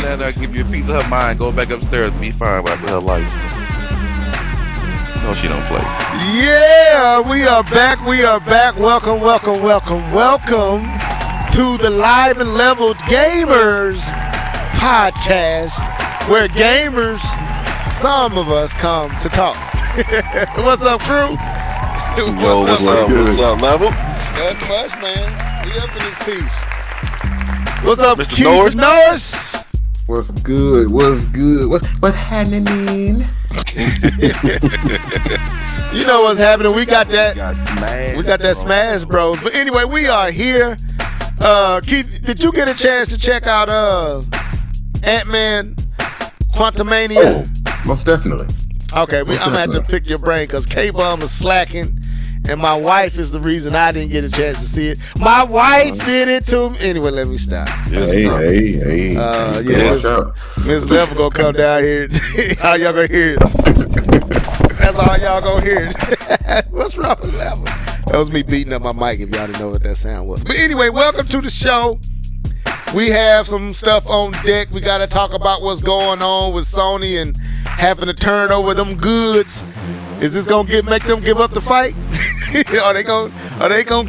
let her give you a piece of her mind. Go back upstairs and be fine with her life. No, she don't play. Yeah, we are back. We are back. Welcome, welcome, welcome, welcome to the Live and Leveled Gamers podcast, where gamers, some of us, come to talk. What's up, crew? What's up, Level? Nothing much, man. We up in this piece. What's up, Mr. Keith Norris? What's good? What's good? What's happening? You know what's happening. We got that Smash Bros. But anyway, we are here. Keith, did you get a chance to check out Ant-Man Quantumania? Oh, most definitely. Okay, I'm gonna have to pick your brain because K-Bum is slacking, and my wife is the reason I didn't get a chance to see it. My wife did it to me. Anyway, let me stop. Hey. Miss Level gonna come down here. How y'all gonna hear it? That's all y'all gonna hear. What's wrong with Level? That was me beating up my mic if y'all didn't know what that sound was. But anyway, welcome to the show. We have some stuff on deck. We got to talk about what's going on with Sony and having to turn over them goods. Is this gonna make them give up the fight? Are they gonna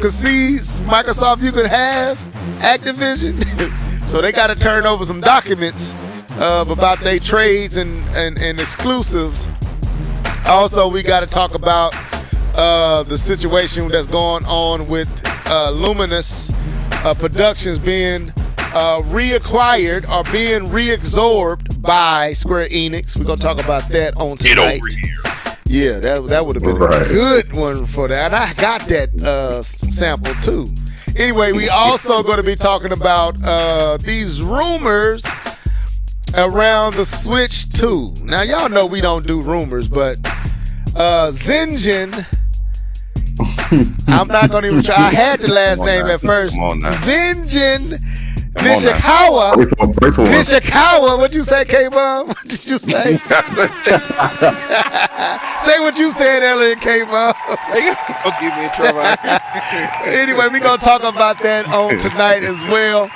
concede Microsoft you could have Activision? So they got to turn over some documents about their trades and exclusives. Also, we got to talk about the situation that's going on with Luminous Productions being reacquired or being reabsorbed by Square Enix. We're gonna talk about that on tonight. Get over here. Yeah, that would have been a good one for that. And I got that sample too. Anyway, we also going to be talking about these rumors around the Switch 2. Now, y'all know we don't do rumors, but Zenjin, I'm not going to even try. I had the last name at first. Zenjin Nishikawa, what'd you say, K-Bum? What did you say? Say what you said, Elliot, K-Bum. Don't give me in trouble. Anyway, we're going to talk about that on tonight as well.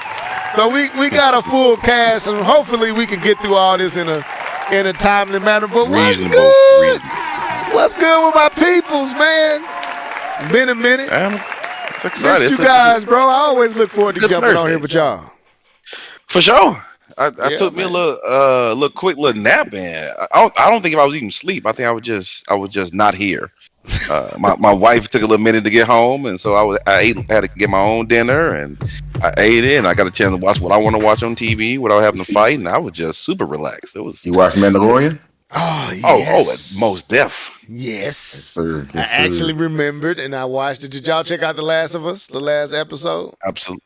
So we got a full cast, and hopefully we can get through all this in a timely manner. But what's good? What's good with my peoples, man? Been a minute. Excited. Miss you guys, bro. I always look forward to jumping on here with y'all. For sure. I took me a little quick nap, and I don't think if I was even asleep. I think I was just not here. My wife took a little minute to get home, and so I had to get my own dinner, and I ate it, and I got a chance to watch what I want to watch on TV without having to fight, and I was just super relaxed. It was. You watched Mandalorian? Oh, yes. Oh, most deaf. Yes. Sir. I actually remembered, and I watched it. Did y'all check out The Last of Us, the last episode?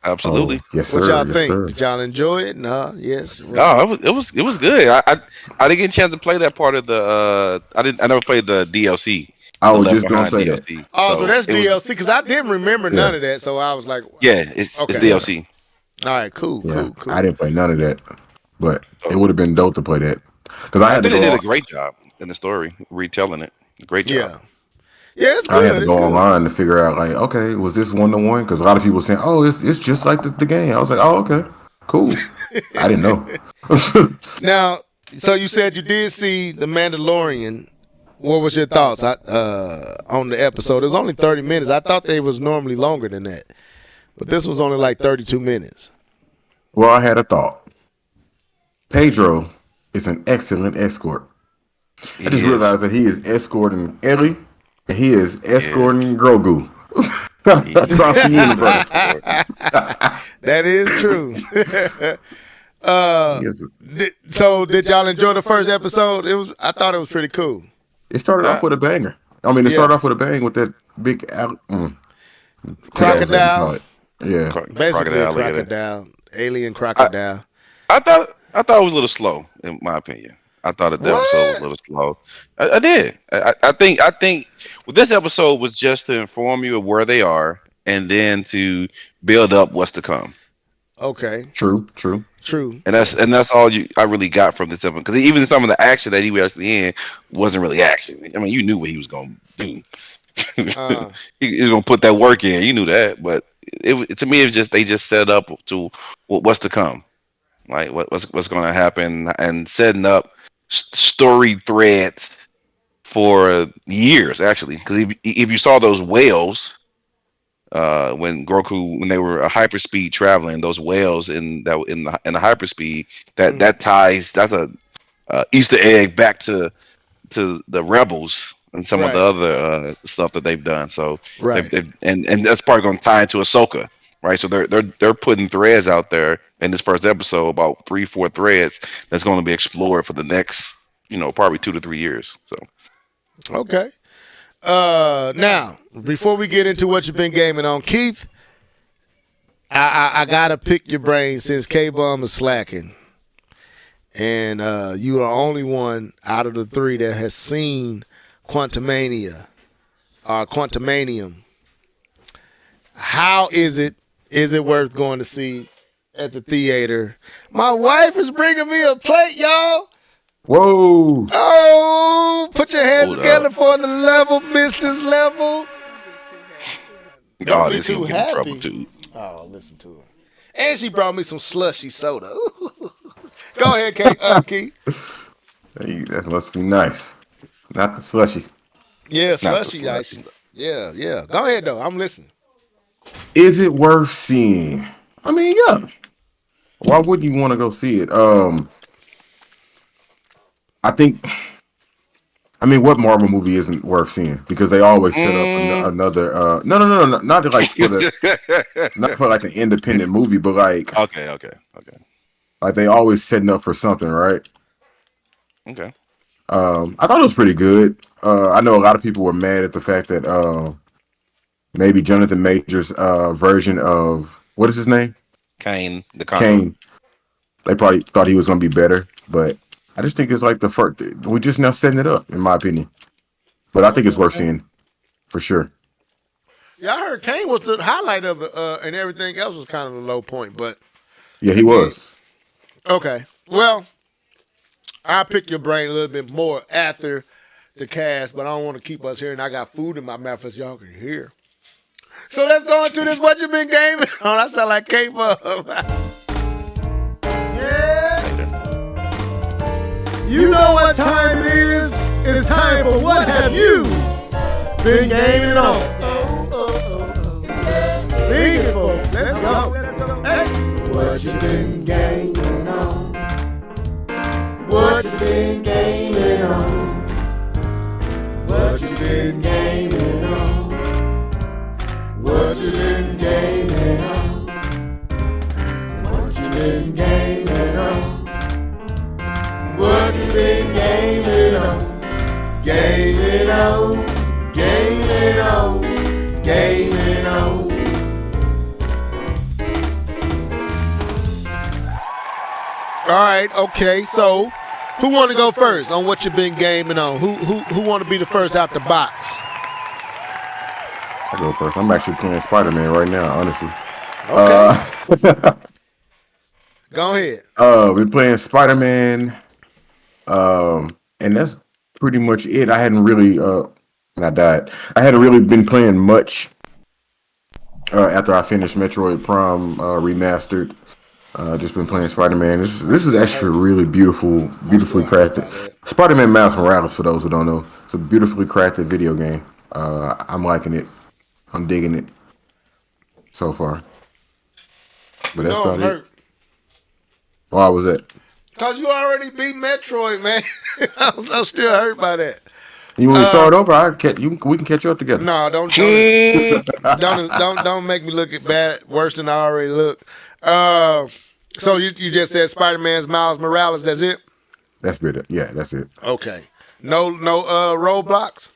Absolutely. Oh, yes, sir. What y'all yes, think? Sir. Did y'all enjoy it? No. Yes. No, it was good. I didn't get a chance to play that part of the. I never played the DLC. I was just gonna say that. Oh, so that's DLC because I didn't remember none of that. So I was like, yeah, it's DLC. All right, cool. I didn't play none of that, but it would have been dope to play that because I think to they go. did a great job in the story, retelling it. Great job. Yeah, it's good. I had to go online to figure out, like, okay, was this 1-to-1? Because a lot of people were saying, oh, it's just like the game. I was like, oh, okay, cool. I didn't know. Now, so you said you did see The Mandalorian. What was your thoughts on the episode? It was only 30 minutes. I thought they was normally longer than that. But this was only like 32 minutes. Well, I had a thought. Pedro is an excellent escort. I just realized that he is escorting Ellie, and he is escorting Grogu. Across the universe. That is true. So did y'all enjoy the first episode? I thought it was pretty cool. It started off with a banger. I mean, it started off with a bang with that big crocodile. Yeah, basically crocodile, alien crocodile. I thought it was a little slow, in my opinion. I thought that episode was a little slow. I did. I think well, this episode was just to inform you of where they are, and then to build up what's to come. Okay. True. And that's all I really got from this episode. Because even some of the action that he was actually in wasn't really action. I mean, you knew what he was going to do. He was going to put that work in. You knew that, but to me, it's just they just set up to what's to come. like what's going to happen, and setting up story threads for years actually. Because if you saw those whales, when Goku, when they were hyperspeed traveling, those whales in the hyperspeed, that ties, that's a Easter egg back to the rebels and some of the Right. other stuff that they've done. So Right. and that's probably going to tie into Ahsoka, right? So they're putting threads out there in this first episode, about 3-4 threads that's going to be explored for the next, probably 2 to 3 years. So Okay. Now, before we get into what you've been gaming on, Keith, I gotta pick your brain since K-Bum is slacking, and you are the only one out of the three that has seen Quantumania or Quantumanium. How is it? Is it worth going to see at the theater? My wife is bringing me a plate, y'all. Whoa! Oh, put your hands Hold together up. for the Level, Mrs. Level. Don't God be is too gonna get in trouble happy. too. Oh, listen to her. And she brought me some slushy soda. Go ahead, Keith. Hey, that must be nice. Not the slushy. Yeah, Not the slushy ice. slushy. Yeah. Go ahead, though. I'm listening. Is it worth seeing? I mean, yeah. Why wouldn't you want to go see it? I think. I mean, what Marvel movie isn't worth seeing? Because they always set up another. No, not like for the, not for like an independent movie, but Okay. like they always setting up for something, right? Okay. I thought it was pretty good. I know a lot of people were mad at the fact that maybe Jonathan Majors' version of what is his name? Kane, the Conqueror. Kane. They probably thought he was going to be better, but I just think it's like the first. We just now setting it up, in my opinion. But I think it's worth seeing for sure. Yeah, I heard Kane was the highlight of the, and everything else was kind of the low point. But Yeah, he was. okay, well, I'll pick your brain a little bit more after the cast, but I don't want to keep us here, and I got food in my mouth as y'all can hear. So let's go into this. What you been gaming on? I sound like K-Bub. Yeah. You know what time it is? It's time for What Have You Been Gaming On? Sing it, folks. Let's go. Hey. What you been gaming on? What you been gaming on? What you been gaming on? What you been gaming on? What you been gaming on? What you been gaming on? Gaming on, gaming on, gaming on. All right, okay. So, who want to go first on what you been gaming on? Who want to be the first out the box? I go first. I'm actually playing Spider-Man right now, honestly. Okay. Go ahead. We're playing Spider-Man, and that's pretty much it. I hadn't really, and I died. I hadn't really been playing much after I finished Metroid Prime Remastered. Just been playing Spider-Man. This is actually really beautiful, beautifully crafted. Spider-Man Miles Morales, for those who don't know, it's a beautifully crafted video game. I'm liking it. I'm digging it so far. But that's about it. Why was that? Because you already beat Metroid, man. I'm still hurt by that. You want me to start over? We can catch you up together. No, don't make me look at bad worse than I already look. So you just said Spider-Man's Miles Morales. That's it. That's it. Yeah, that's it. Okay. No Roblox.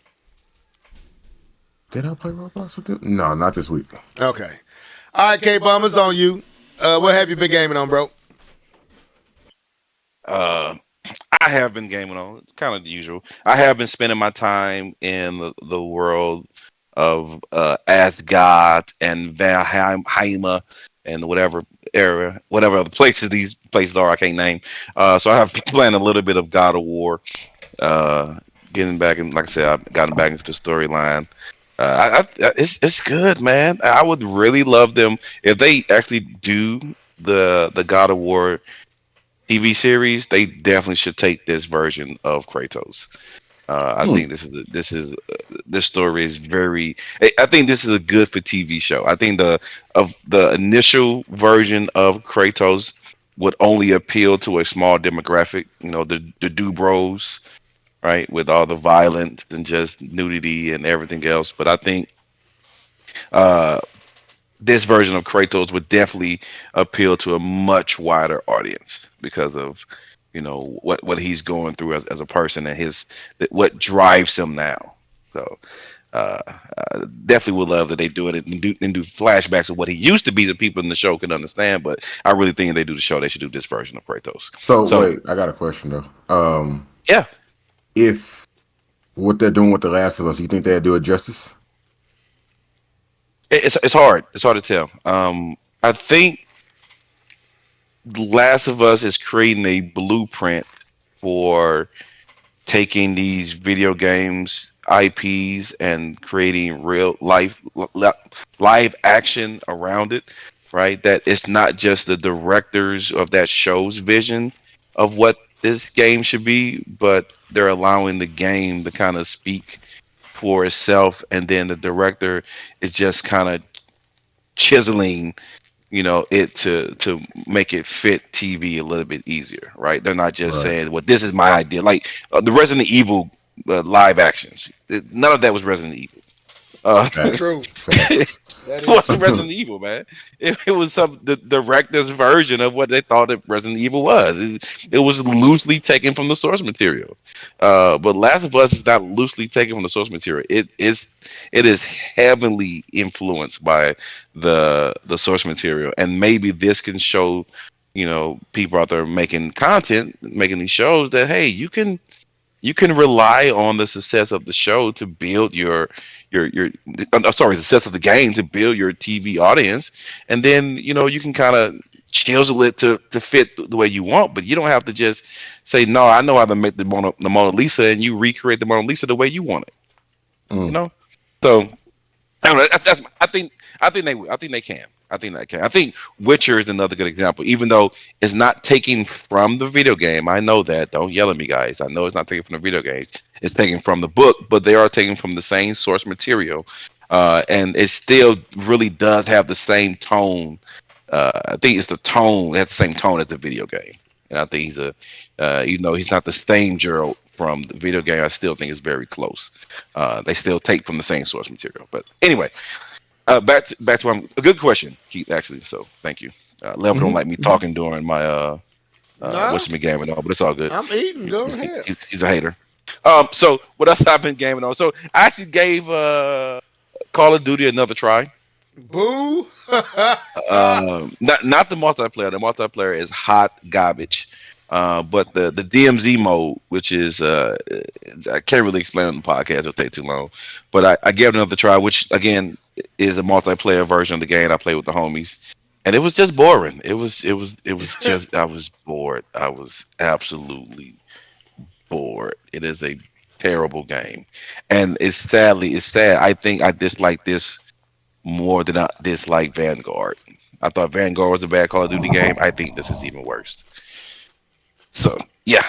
Did I play Roblox with you? No, not this week. Okay. All right, K-Bum, it's on you. What have you been gaming on, bro? I have been gaming on. It's kind of the usual. I have been spending my time in the world of Asgard and Valhalla and whatever area, whatever other places these places are, I can't name. So I have playing a little bit of God of War. Getting back, and like I said, I've gotten back into the storyline. It's good, man. I would really love them if they actually do the God of War TV series, they definitely should take this version of Kratos. I think this story is very. I think this is a good for TV show. I think the initial version of Kratos would only appeal to a small demographic. You know, the Dubros, right, with all the violence and just nudity and everything else. But I think uh, this version of Kratos would definitely appeal to a much wider audience because of what he's going through as a person and his what drives him now. So uh, definitely would love that they do it and do flashbacks of what he used to be that people in the show can understand. But I really think if they do the show, they should do this version of Kratos. So So wait, I got a question though. yeah, If what they're doing with The Last of Us, you think they'd do it justice? it's hard. It's hard to tell. I think The Last of Us is creating a blueprint for taking these video games IPs and creating real live action around it, right? That it's not just the directors of that show's vision of what this game should be, but they're allowing the game to kind of speak for itself, and then the director is just kind of chiseling it to make it fit TV a little bit easier, right? They're not just Right. saying, well, this is my idea, like the Resident Evil live actions. None of that was Resident Evil. True. Facts. Facts. That It is wasn't true. Resident Evil, man. It was the director's version of what they thought that Resident Evil was. It was loosely taken from the source material. But Last of Us is not loosely taken from the source material. It is heavily influenced by the source material, and maybe this can show people out there making content, making these shows that hey, you can rely on the success of the show to build your I'm sorry, the success of the game to build your TV audience, and then you can kind of chisel it to fit the way you want, but you don't have to just say no. I know how to make the Mona Lisa, and you recreate the Mona Lisa the way you want it. You Mm. know, so I don't know. I think they will. I think they can. I think they can. I think Witcher is another good example. Even though it's not taking from the video game, I know that. Don't yell at me, guys. I know it's not taken from the video games. It's taken from the book, but they are taken from the same source material, and it still really does have the same tone. I think it's the tone. It has the same tone as the video game, and I think even though he's not the same Gerald from the video game, I still think it's very close. They still take from the same source material. But anyway, back to a good question, Keith. Actually, so thank you. Level don't like me talking during my Nah, what's my game and all, but it's all good. I'm eating. Go ahead. He's a hater. So what else I've been gaming on? So I actually gave Call of Duty another try. Boo. Not the multiplayer. The multiplayer is hot garbage. But the DMZ mode, which is I can't really explain on the podcast; it'll take too long. But I gave it another try, which again is a multiplayer version of the game I played with the homies, and it was just boring. It was just I was bored. I was absolutely bored. It is a terrible game, and it's sad. I think I dislike this more than I dislike Vanguard. I thought Vanguard was a bad Call of Duty game. I think this is even worse. So yeah.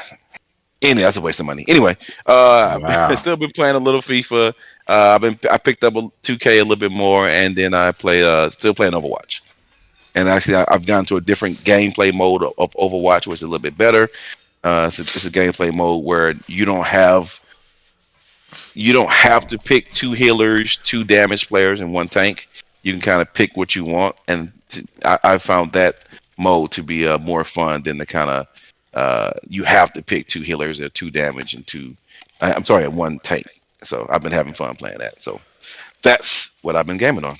Anyway, that's a waste of money. Anyway, I've Wow. still been playing a little FIFA. I picked up a 2K a little bit more, and then I play still playing Overwatch. And actually, I've gone to a different gameplay mode of Overwatch, which is a little bit better. It's a gameplay mode where you don't have to pick two healers, two damage players, and one tank. You can kind of pick what you want, and I found that mode to be more fun than the kind of you have to pick two healers or two damage and I'm sorry, and one tank. So I've been having fun playing that. So that's what I've been gaming on.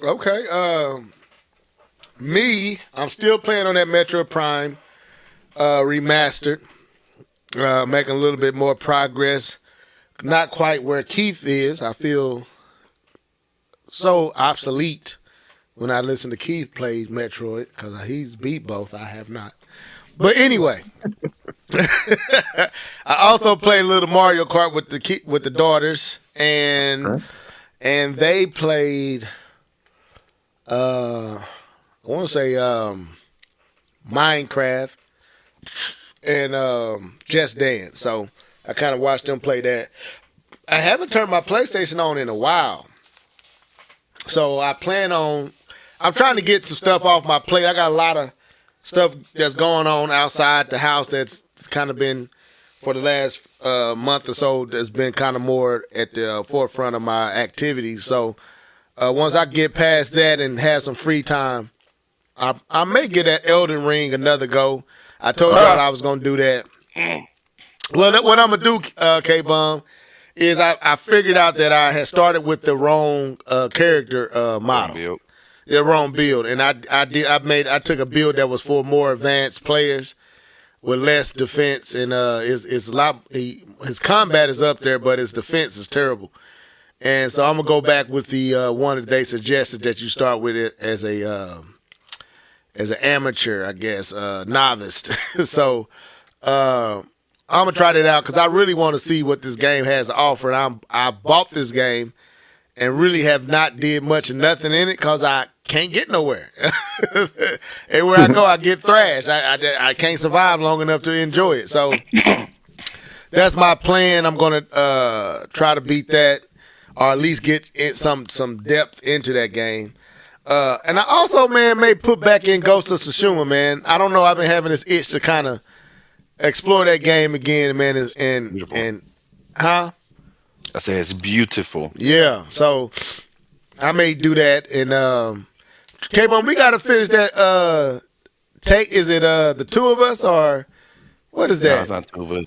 Okay. I'm still playing on that Metro Prime remastered. Making a little bit more progress. Not quite where Keith is. I feel so obsolete when I listen to Keith play Metroid because he's beat both. I have not. But anyway, I also played a little Mario Kart with the daughters, and Okay. they played. I want to say Minecraft. and Just Dance. So I kind of watched them play that. I haven't turned my PlayStation on in a while. So I'm trying to get some stuff off my plate. I got a lot of stuff that's going on outside the house that's kind of been, for the last month or so, that's been kind of more at the forefront of my activities. So once I get past that and have some free time, I may get that Elden Ring another go. I told y'all I was going to do that. Well, what I'm going to do, K-Bum, is I figured out that I had started with the wrong character model. The wrong build. And I took a build that was for more advanced players with less defense, and it's a lot. His combat is up there, but his defense is terrible. And so I'm gonna go back with the one that they suggested, that you start with it as an amateur, I guess, novice. So I'm gonna try that out because I really want to see what this game has to offer. And I bought this game and really have not did much of nothing in it because I can't get nowhere. Everywhere I go, I get thrashed. I can't survive long enough to enjoy it. So that's my plan. I'm gonna try to beat that, or at least get some depth into that game. And I also, man, may put back in Ghost of Tsushima, man. I don't know. I've been having this itch to kind of explore that game again, man. And I say it's beautiful. Yeah. So I may do that. And K-Bone, we got to finish that. Is it the two of us, or what is that? No, it's not two of us.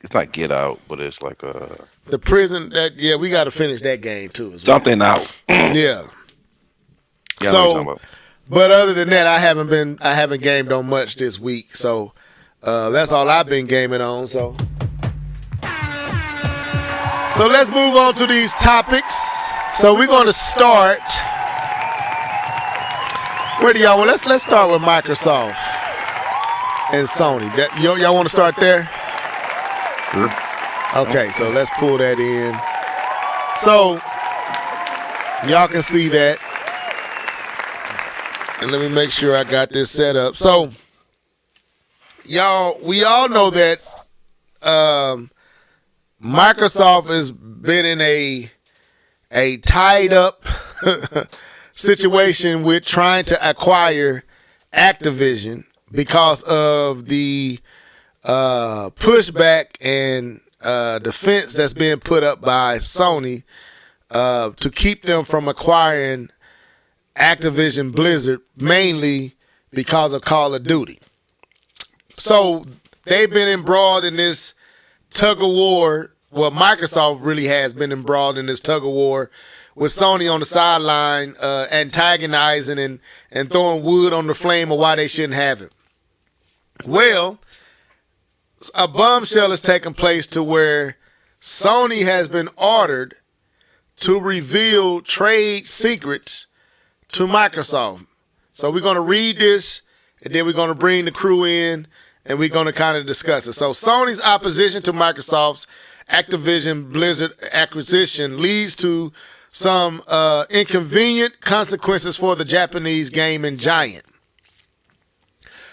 It's not Get Out, but it's like the prison. We got to finish that game too. As well. Something out. Yeah. So, but other than that, I haven't gamed on much this week. So that's all I've been gaming on. So let's move on to these topics. So we're going to start. Where do y'all want? Let's start with Microsoft and Sony. Y'all want to start there? Sure. Okay, so let's pull that in. So y'all can see that. And let me make sure I got this set up. So we all know that Microsoft has been in a tied up situation with trying to acquire Activision because of the pushback and defense that's being put up by Sony to keep them from acquiring Activision Blizzard, mainly because of Call of Duty. So they've been embroiled in this tug of war. Well, Microsoft really has been embroiled in this tug of war with Sony on the sideline, antagonizing and throwing wood on the flame of why they shouldn't have it. Well, a bombshell has taken place to where Sony has been ordered to reveal trade secrets to Microsoft. So we're going to read this, and then we're going to bring the crew in, and we're going to kind of discuss it. So Sony's opposition to Microsoft's Activision Blizzard acquisition leads to some inconvenient consequences for the Japanese gaming giant.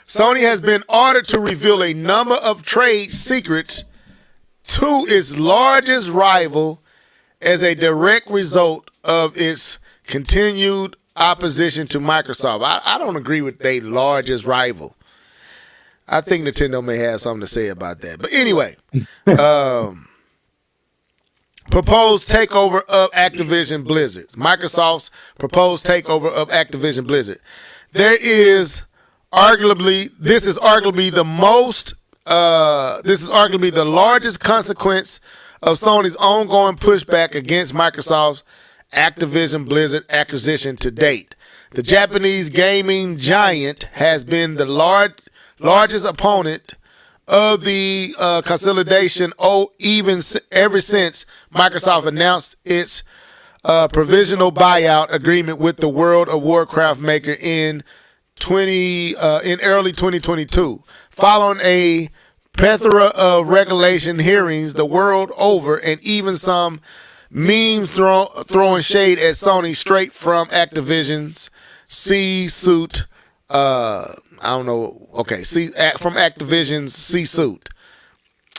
Sony has been ordered to reveal a number of trade secrets to its largest rival as a direct result of its continued opposition to Microsoft. I don't agree with their largest rival. I think Nintendo may have something to say about that. But anyway, proposed takeover of Activision Blizzard. Microsoft's proposed takeover of Activision Blizzard. This is arguably the largest consequence of Sony's ongoing pushback against Microsoft's Activision Blizzard acquisition to date. The Japanese gaming giant has been the largest opponent of the consolidation ever since Microsoft announced its provisional buyout agreement with the World of Warcraft maker in early 2022. Following a plethora of regulation hearings the world over, and even some memes throwing shade at Sony straight from Activision's C-suit I don't know. Okay, from Activision's C-suit.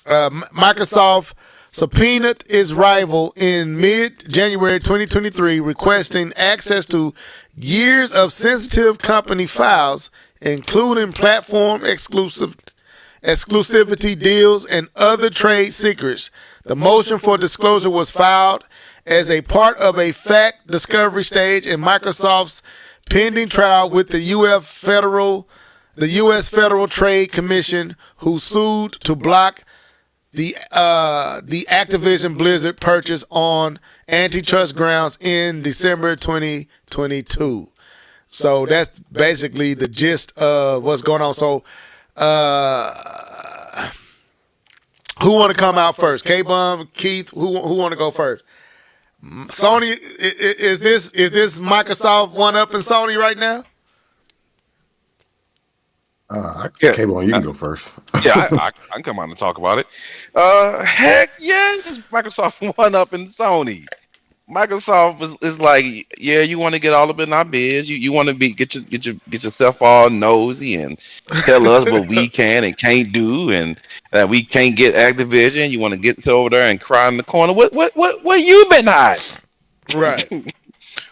Microsoft subpoenaed its rival in mid-January 2023, requesting access to years of sensitive company files, including platform exclusivity deals and other trade secrets. The motion for disclosure was filed as a part of a fact discovery stage in Microsoft's pending trial with the U.S. Federal Trade Commission, who sued to block the Activision Blizzard purchase on antitrust grounds in December 2022. So that's basically the gist of what's going on. So, who want to come out first? K-Bum, Keith, who want to go first? Sony, is this Microsoft one up in Sony right now? K-Bum, you can go first. Yeah, I can come on and talk about it. Heck yes, it's Microsoft one up in Sony. Microsoft is like, yeah, you want to get all up in our biz. You want to get yourself all nosy and tell us what we can and can't do, and that we can't get Activision. You want to get over there and cry in the corner. What you been hiding? Right.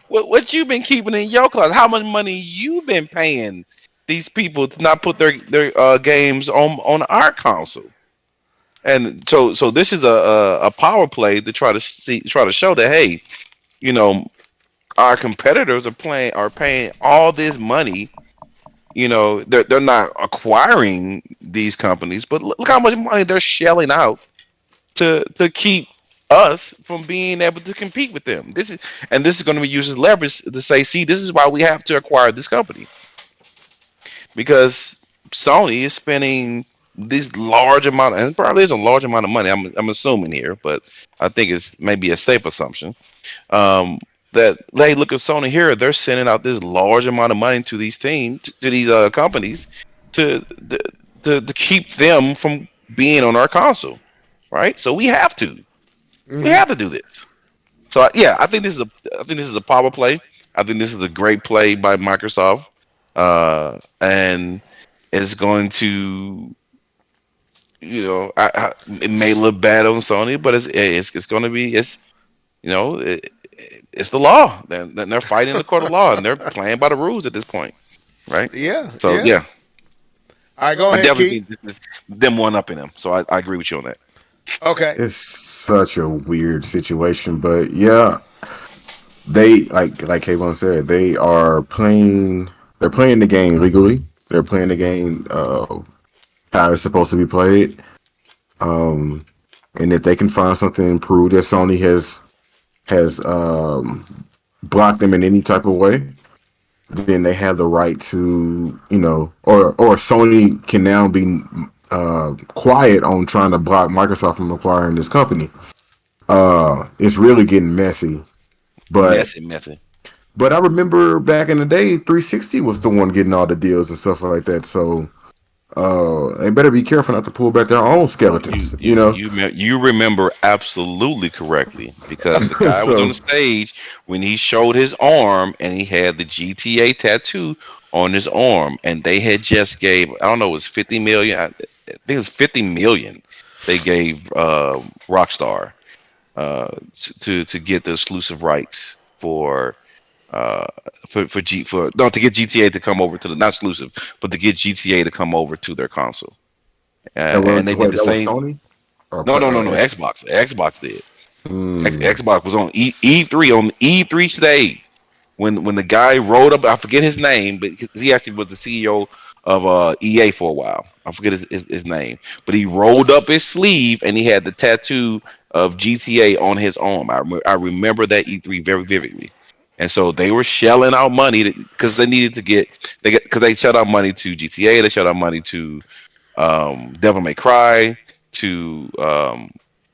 What you been keeping in your closet? How much money you been paying these people to not put their games on our console? And so this is a power play to try to show that, hey, you know, our competitors are paying all this money. You know, they're not acquiring these companies, but look how much money they're shelling out to keep us from being able to compete with them. This is going to be used as leverage to say, see, this is why we have to acquire this company, because Sony is spending this large amount, and it probably is a large amount of money. I'm assuming here, but I think it's maybe a safe assumption. That they look at Sony here, they're sending out this large amount of money to these teams, to these companies, to keep them from being on our console, right? So we have to do this. So yeah, I think this is a power play. I think this is a great play by Microsoft, and it's going to, you know, it may look bad on Sony, but it's going to be, it's the law. They're fighting the court of law, and they're playing by the rules at this point, right? Yeah. So yeah. All right, go ahead, definitely Keith. think them one up in them. So I agree with you on that. Okay. It's such a weird situation, but yeah, they like Kayvon said, they're playing the game legally. They're playing the game how it's supposed to be played. And if they can find something to improve that Sony has blocked them in any type of way, then they have the right to, you know, or Sony can now be quiet on trying to block Microsoft from acquiring this company. It's really getting messy. But messy. But I remember back in the day, 360 was the one getting all the deals and stuff like that. So they better be careful not to pull back their own skeletons. You remember absolutely correctly, because the guy was on the stage when he showed his arm and he had the GTA tattoo on his arm, and they had just gave, I don't know, it was 50 million. I think it was 50 million they gave Rockstar to get the exclusive rights to get GTA to come over to the, not exclusive, but to get GTA to come over to their console. And they did the same. Sony? No, Xbox. Xbox did. Xbox was on E3 on the E3 stage when the guy rode up. I forget his name, but he actually was the CEO of EA for a while. I forget his name, but he rolled up his sleeve and he had the tattoo of GTA on his arm. I remember that E3 very vividly. And so they were shelling out money because they needed to because they shelled out money to GTA, they shelled out money to Devil May Cry, to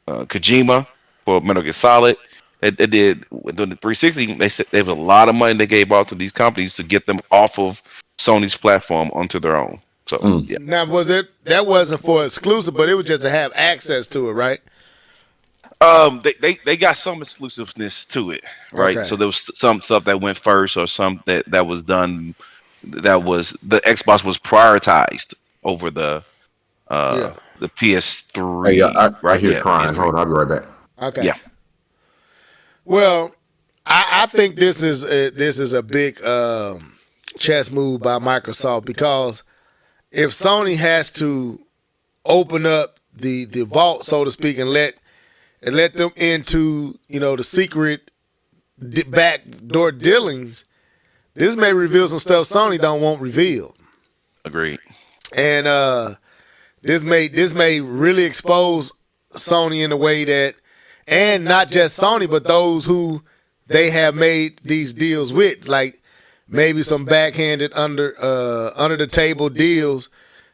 Kojima for Metal Gear Solid. They did the 360. They said there was a lot of money they gave out to these companies to get them off of Sony's platform onto their own. So yeah. Now that wasn't for exclusive, but it was just to have access to it, right? They got some exclusiveness to it, right? Okay. So there was some stuff that went first, or some that was done that was the Xbox was prioritized over the PS3. Hey, I Right? hear Yeah, crying. PS3. Hold on, I'll be right back. Okay. Yeah. Well, I think this is a big chess move by Microsoft, because if Sony has to open up the vault, so to speak, and let them into the secret backdoor dealings, this may reveal some stuff Sony don't want revealed. Agreed. And this may really expose Sony in a way that, and not just Sony, but those who they have made these deals with, like maybe some backhanded under the table deals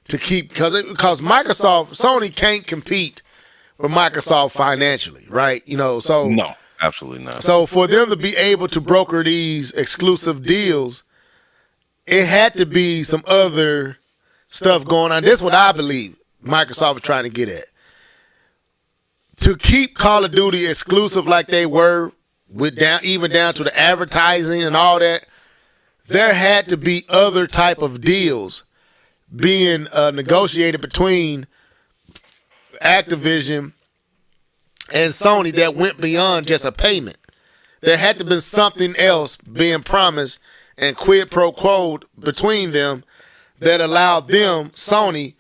to keep, because Sony can't compete with Microsoft financially, right? So No, absolutely not. So for them to be able to broker these exclusive deals, it had to be some other stuff going on. This is what I believe Microsoft was trying to get at. To keep Call of Duty exclusive like they were, even down to the advertising and all that, there had to be other type of deals being negotiated between Activision and Sony that went beyond just a payment. There had to be something else being promised and quid pro quo between them that allowed them, Sony,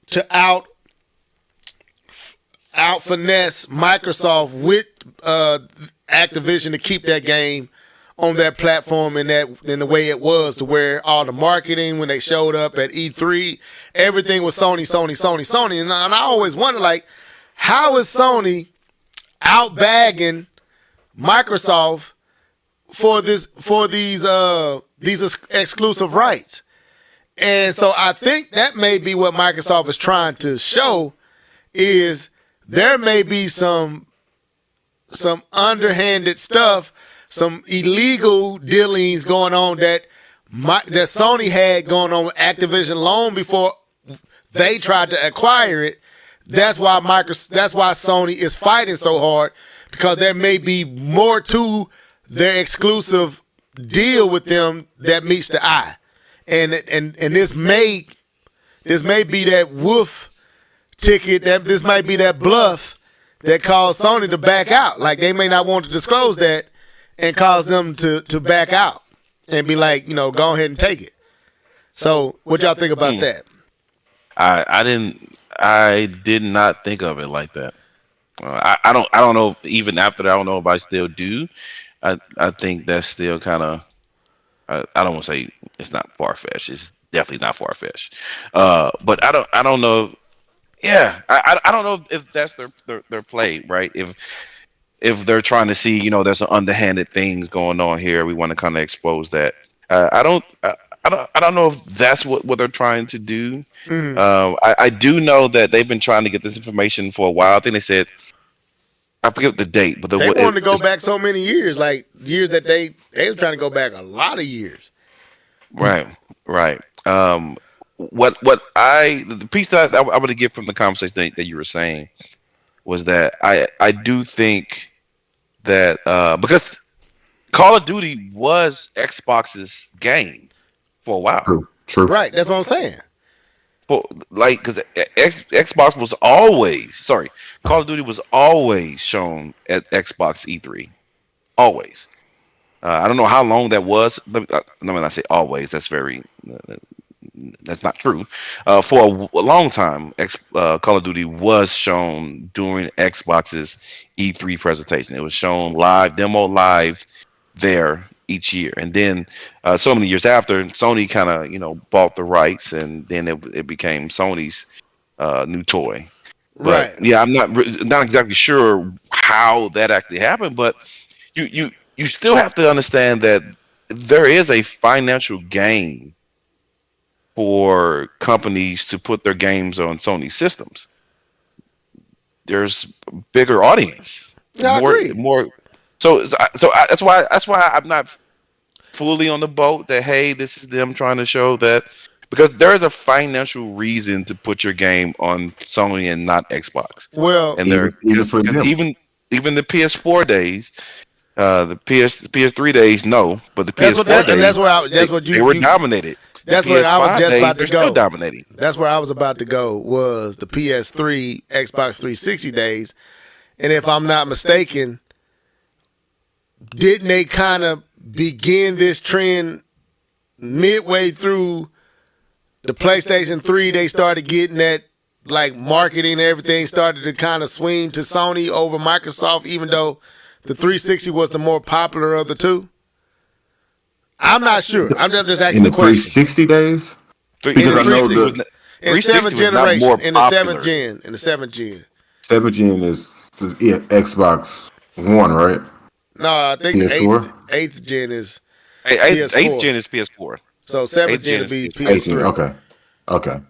to out finesse Microsoft with Activision to keep that game on their platform in the way it was, to where all the marketing, when they showed up at E3, everything was Sony. And I always wonder, like, how is Sony outbagging Microsoft for these exclusive rights? And so I think that may be what Microsoft is trying to show, is there may be some underhanded stuff, some illegal dealings going on that Sony had going on with Activision long before they tried to acquire it. That's why Sony is fighting so hard, because there may be more to their exclusive deal with them that meets the eye. And this may be that wolf ticket, that this might be that bluff that caused Sony to back out. Like, they may not want to disclose that and cause them to back out and be like, go ahead and take it. So what y'all think about that? I did not think of it like that. I don't know if even after that, I don't know if I still do. I think that's still kind of, I don't want to say it's not far-fetched. It's definitely not far-fetched. But I don't know. Yeah, I don't know if that's their play, right? If they're trying to see, there's some underhanded things going on here, we want to kind of expose that. I don't know if that's what they're trying to do. Mm-hmm. I do know that they've been trying to get this information for a while. I think they said, I forget the date, but they wanted to go back so many years, like years that they were trying to go back a lot of years. Right. The piece that I would get from the conversation that you were saying was that I do think that because Call of Duty was Xbox's game for a while. True. Right, that's what I'm saying. Well, like, because Xbox was always, Call of Duty was always shown at Xbox E3. Always. I don't know how long that was. Let me not say always. That's not true. For a long time, Call of Duty was shown during Xbox's E3 presentation. It was shown live, demo live there each year. And then so many years after, Sony kind of, bought the rights, and then it became Sony's new toy. But right. Yeah, I'm not exactly sure how that actually happened, but you still have to understand that there is a financial gain for companies to put their games on Sony systems. There's a bigger audience. I agree. More. So that's why I'm not fully on the boat that, hey, this is them trying to show that, because there is a financial reason to put your game on Sony and not Xbox. Well, and even the PS4 days, the PS3 days, no, but the PS4 days, they were dominated. That's where I was just about to go. Still dominating. That's where I was about to go was the PS3, Xbox 360 days. And if I'm not mistaken, didn't they kind of begin this trend midway through the PlayStation 3? They started getting that like marketing and everything started to kind of swing to Sony over Microsoft, even though the 360 was the more popular of the two. I'm not sure. I'm just asking the question. In the 360 days? Because I know in seventh generation, in the seventh gen, in the seventh gen. Seventh gen is the Xbox One, right? No, I think the eighth gen is PS4. Eighth gen is PS4. So seventh gen would be PS3. Okay.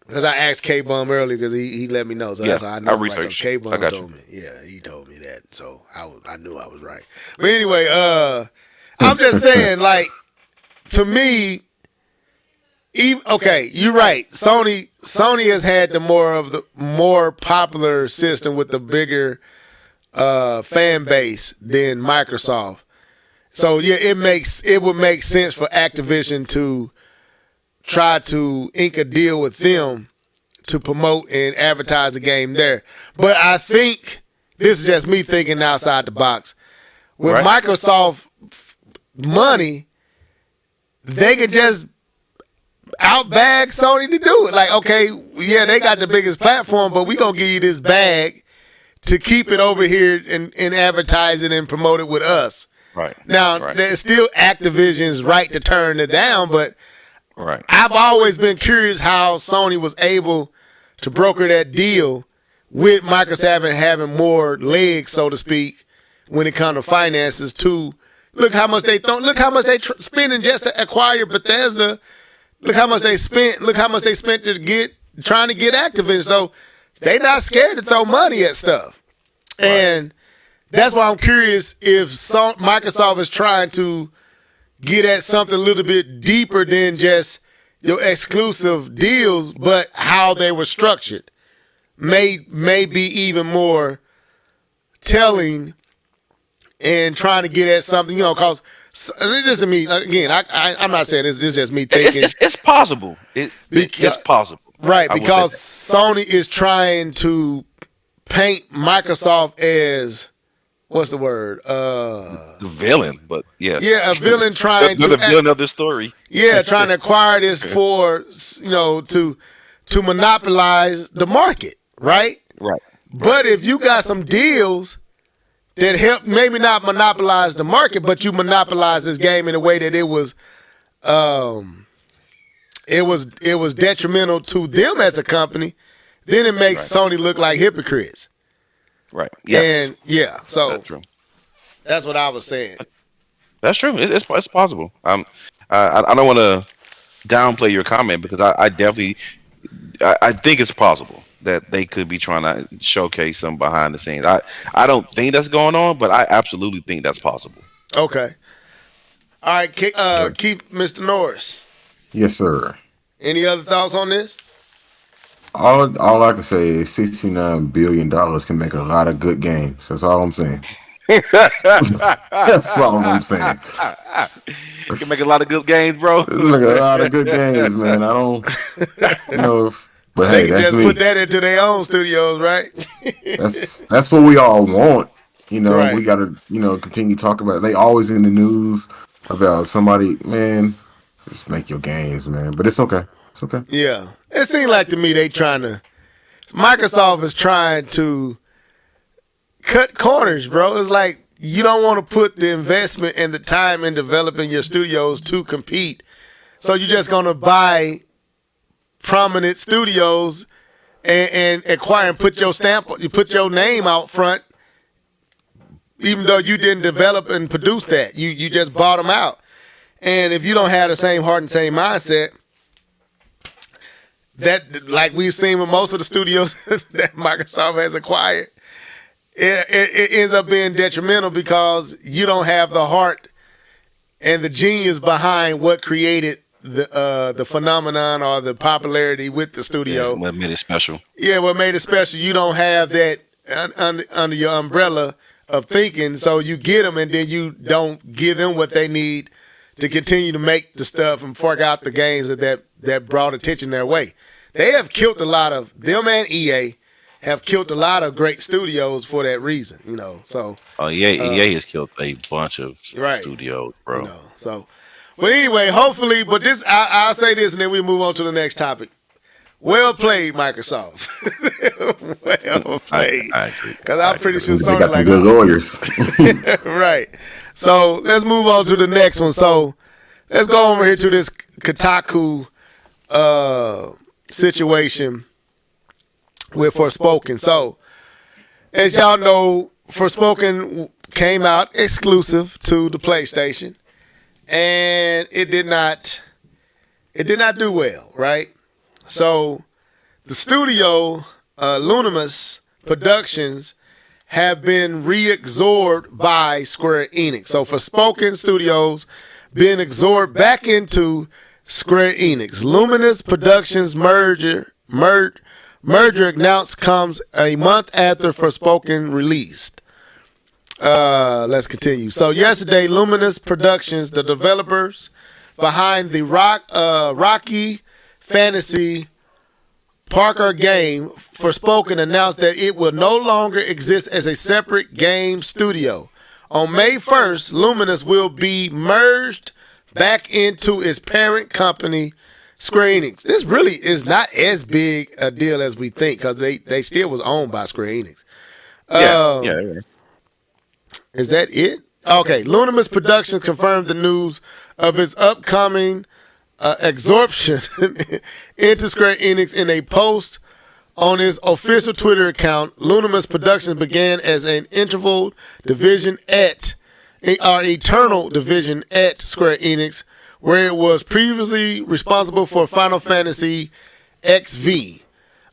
Because I asked K-Bum earlier because he let me know. So that's how I know. I researched. K-Bum told me. Yeah, he told me that. So I knew I was right. But anyway, I'm just saying, like, to me, okay, you're right. Sony has had the more popular system with the bigger fan base than Microsoft. So yeah, it would make sense for Activision to try to ink a deal with them to promote and advertise the game there. But I think this is just me thinking outside the box. With Microsoft money, they could just outbag Sony to do it. Like, okay, yeah, they got the biggest platform, but we gonna give you this bag to keep it over here and advertise it and promote it with us. Right. Now, there's still Activision's right to turn it down, but I've always been curious how Sony was able to broker that deal with Microsoft having more legs, so to speak, when it comes to finances. To look how much they spending just to acquire Bethesda. Look how much they spent. Look how much they spent trying to get Activision. So they're not scared to throw money at stuff, and that's why I'm curious if Microsoft is trying to get at something a little bit deeper than just your exclusive deals, but how they were structured may be even more telling and trying to get at something, because this is me again. I'm not saying this is just me thinking. It's possible. It's possible, right? Because Sony is trying to paint Microsoft as, what's the word? The villain, but yeah. Yeah, a villain trying the villain of this story. Yeah, trying to acquire this for, to monopolize the market, right? Right. But if you got some deals that help maybe not monopolize the market, but you monopolize this game in a way that it was detrimental to them as a company, then it makes Sony look like hypocrites. Right. Yes. And yeah, so that's true. That's what I was saying. That's true. It's possible. I don't want to downplay your comment because I definitely think it's possible that they could be trying to showcase some behind the scenes. I don't think that's going on, but I absolutely think that's possible. Okay. All right, keep Mr. Norris. Yes, sir. Any other thoughts on this? All I can say is $69 billion can make a lot of good games. That's all I'm saying. That's all I'm saying. You can make a lot of good games, bro. Make a lot of good games, man. I don't know. But they hey, can that's just me. put that into their own studios, right? That's what we all want. Right. We got to continue talking about it. They always in the news about somebody, man. Just make your games, man. But it's okay. It's okay. Yeah. It seems like to me Microsoft is trying to cut corners, bro. It's like you don't want to put the investment and the time in developing your studios to compete. So you're just going to buy prominent studios and acquire and put your stamp, you put your name out front, even though you didn't develop and produce that. You just bought them out. And if you don't have the same heart and same mindset, that, like we've seen with most of the studios that Microsoft has acquired, it ends up being detrimental because you don't have the heart and the genius behind what created the phenomenon or the popularity with the studio. Yeah, what made it special. Yeah, what made it special. You don't have that under your umbrella of thinking, so you get them and then you don't give them what they need to continue to make the stuff and fork out the games that brought attention their way. They have killed a lot of them, and EA have killed a lot of great studios for that reason, you know. So EA has killed a bunch of studios, bro. You know, so, but anyway, hopefully, but this I'll say this, and then we move on to the next topic. Well played, Microsoft. Well played. I agree. Because I'm pretty sure They Sony got like good lawyers. right. So let's move on to the next one. So let's go over here to this Kotaku situation with Forspoken. So as y'all know, Forspoken came out exclusive to the PlayStation, and it did not do well, right? So the studio, Luminous Productions, have been reabsorbed by Square Enix. So Forspoken Studios being absorbed back into Square Enix. Luminous Productions merger announced comes a month after Forspoken released. Let's continue. So yesterday, Luminous Productions, the developers behind the Rocky Fantasy Parker game, Forspoken, announced that it will no longer exist as a separate game studio. On May 1st, Luminous will be merged back into its parent company, Square Enix. This really is not as big a deal as we think, because they still was owned by Square Enix. Yeah. Is that it? Okay. Luminous Productions confirmed the news of its upcoming absorption into Square Enix in a post on its official Twitter account. Luminous Productions began as an eternal division at Square Enix, where it was previously responsible for Final Fantasy XV.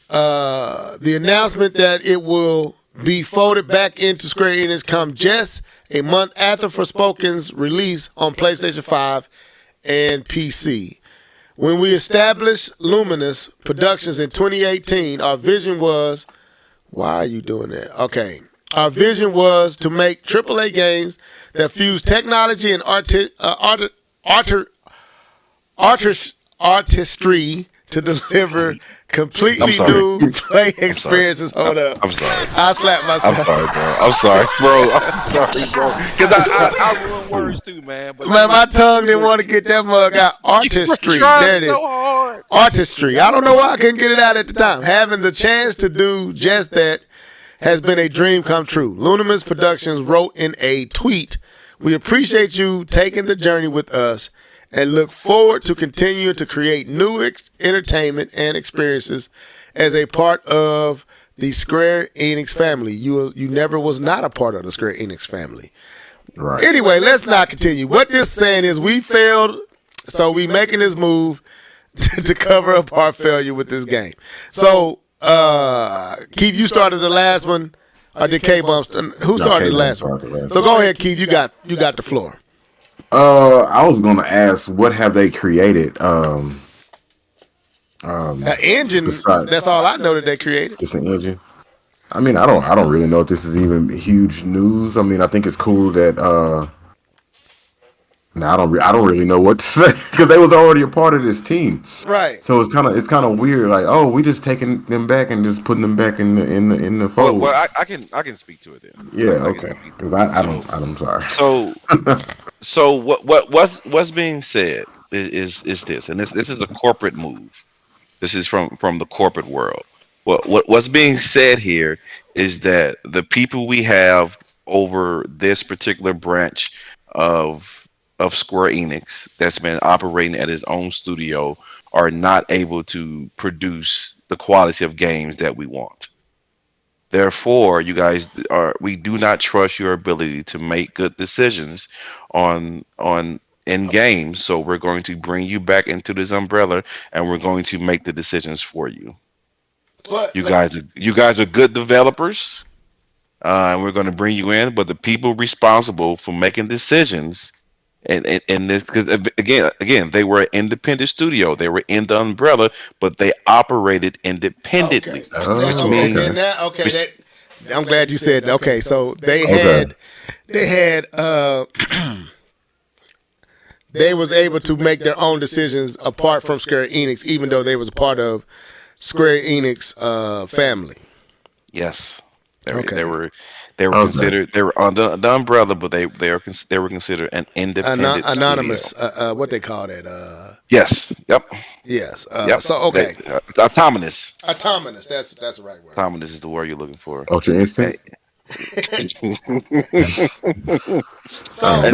The announcement that it will be folded back into Square Enix comes just a month after Forspoken's release on PlayStation 5 and PC. When we established Luminous Productions in 2018, our vision was... Why are you doing that? Okay. Our vision was to make AAA games that fuse technology and artistry to deliver completely new play experiences. Hold up. I'm sorry. I slapped myself. I'm sorry, bro. Because I ruin words too, man. But man, my tongue didn't want to get that mug out. Artistry. There it is. So hard. Artistry. I don't know why I couldn't get it out at the time. Having the chance to do just that has been a dream come true. Luminous Productions wrote in a tweet, "We appreciate you taking the journey with us and look forward to continuing to create new entertainment and experiences as a part of the Square Enix family." You never was not a part of the Square Enix family. Right. Anyway, let's not continue. What this saying is we failed, so we making this move to cover up our failure with this game. So, Keith, you started the last one, or did K-Bumps? Who started the last one? So go ahead, Keith. You got the floor. I was gonna ask, what have they created? An engine. That's all I know that they created. Just an engine. I mean, I don't really know if this is even huge news. I mean, I think it's cool that. I don't really know what to say because they was already a part of this team, right? So it's kind of weird. Like, oh, we just taking them back and just putting them back in the fold. Well, I can speak to it then. Yeah, okay. Because I'm sorry. So what's being said is this, and this is a corporate move. This is from the corporate world. What's being said here is that the people we have over this particular branch of Square Enix that's been operating at his own studio are not able to produce the quality of games that we want. Therefore, you guys we do not trust your ability to make good decisions in games. So we're going to bring you back into this umbrella and we're going to make the decisions for you. You guys are good developers, and we're going to bring you in. But the people responsible for making decisions, and this, because again, they were an independent studio. They were in the umbrella, but they operated independently. Okay. Which means I'm glad you said that. Okay, so they had they was able to make their own decisions apart from Square Enix, even though they was a part of Square Enix family. Yes, Okay. they were considered, they were under the umbrella, but they were considered an independent anonymous. studio. What they call that? Yes. Yep. Yes. Yep. So okay. Autonomous. Autonomous. That's the right word. Autonomous is the word you're looking for. Ultra Instinct. So now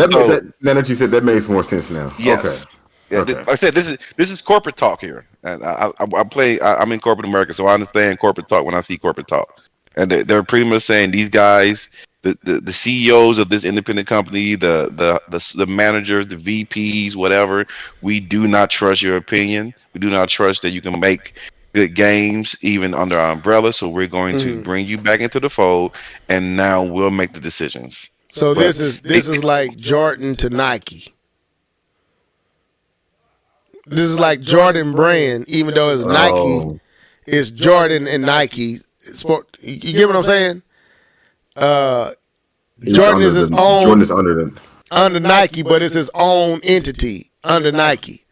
that you said that makes more sense now. Yes. Okay. Yeah, Okay. like I said, this is corporate talk here, and I'm in corporate America, so I understand corporate talk when I see corporate talk, and they're pretty much saying these guys, the CEOs of this independent company, the managers, the VPs, whatever, we do not trust your opinion. We do not trust that you can make good games even under our umbrella. So we're going to bring you back into the fold, and now we'll make the decisions. So this is like Jordan to Nike. This is like Jordan brand, even though it's Nike, it's Jordan and Nike. Sport. You get what I'm saying? Jordan is his own. Jordan is under Nike, but it's his own entity under Nike.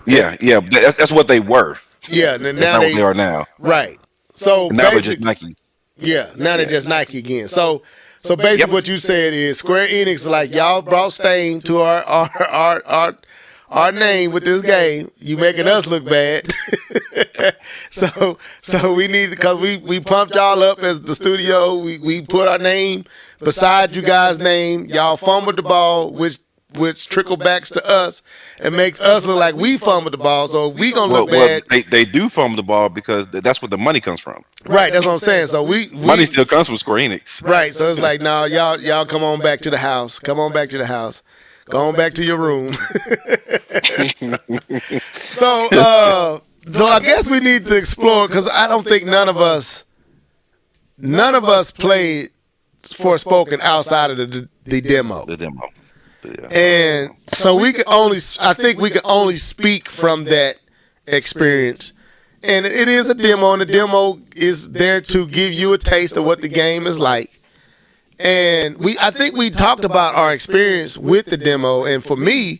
Yeah. That's what they were. Yeah, and now they are now. Right. So and now they're just Nike. Yeah, now they're just Nike again. So basically, what you said is Square Enix, like, y'all brought stain to our name with this game. You making us look bad. so we need, because we pumped y'all up as the studio. We put our name beside you guys' name. Y'all fumbled the ball, which trickle backs to us and makes us look like we fumbled the ball. So we gonna look bad. They do fumble the ball because that's where the money comes from. Right, that's what I'm saying. So we money still comes from Square Enix. Right. So it's like, no, y'all come on back to the house. Come on back to the house. Go on back to your room. So I guess we need to explore, because I don't think none of us played Forspoken outside of the demo. The demo. Yeah. And so I think we can only speak from that experience. And it is a demo, and the demo is there to give you a taste of what the game is like. And I think we talked about our experience with the demo, and for me,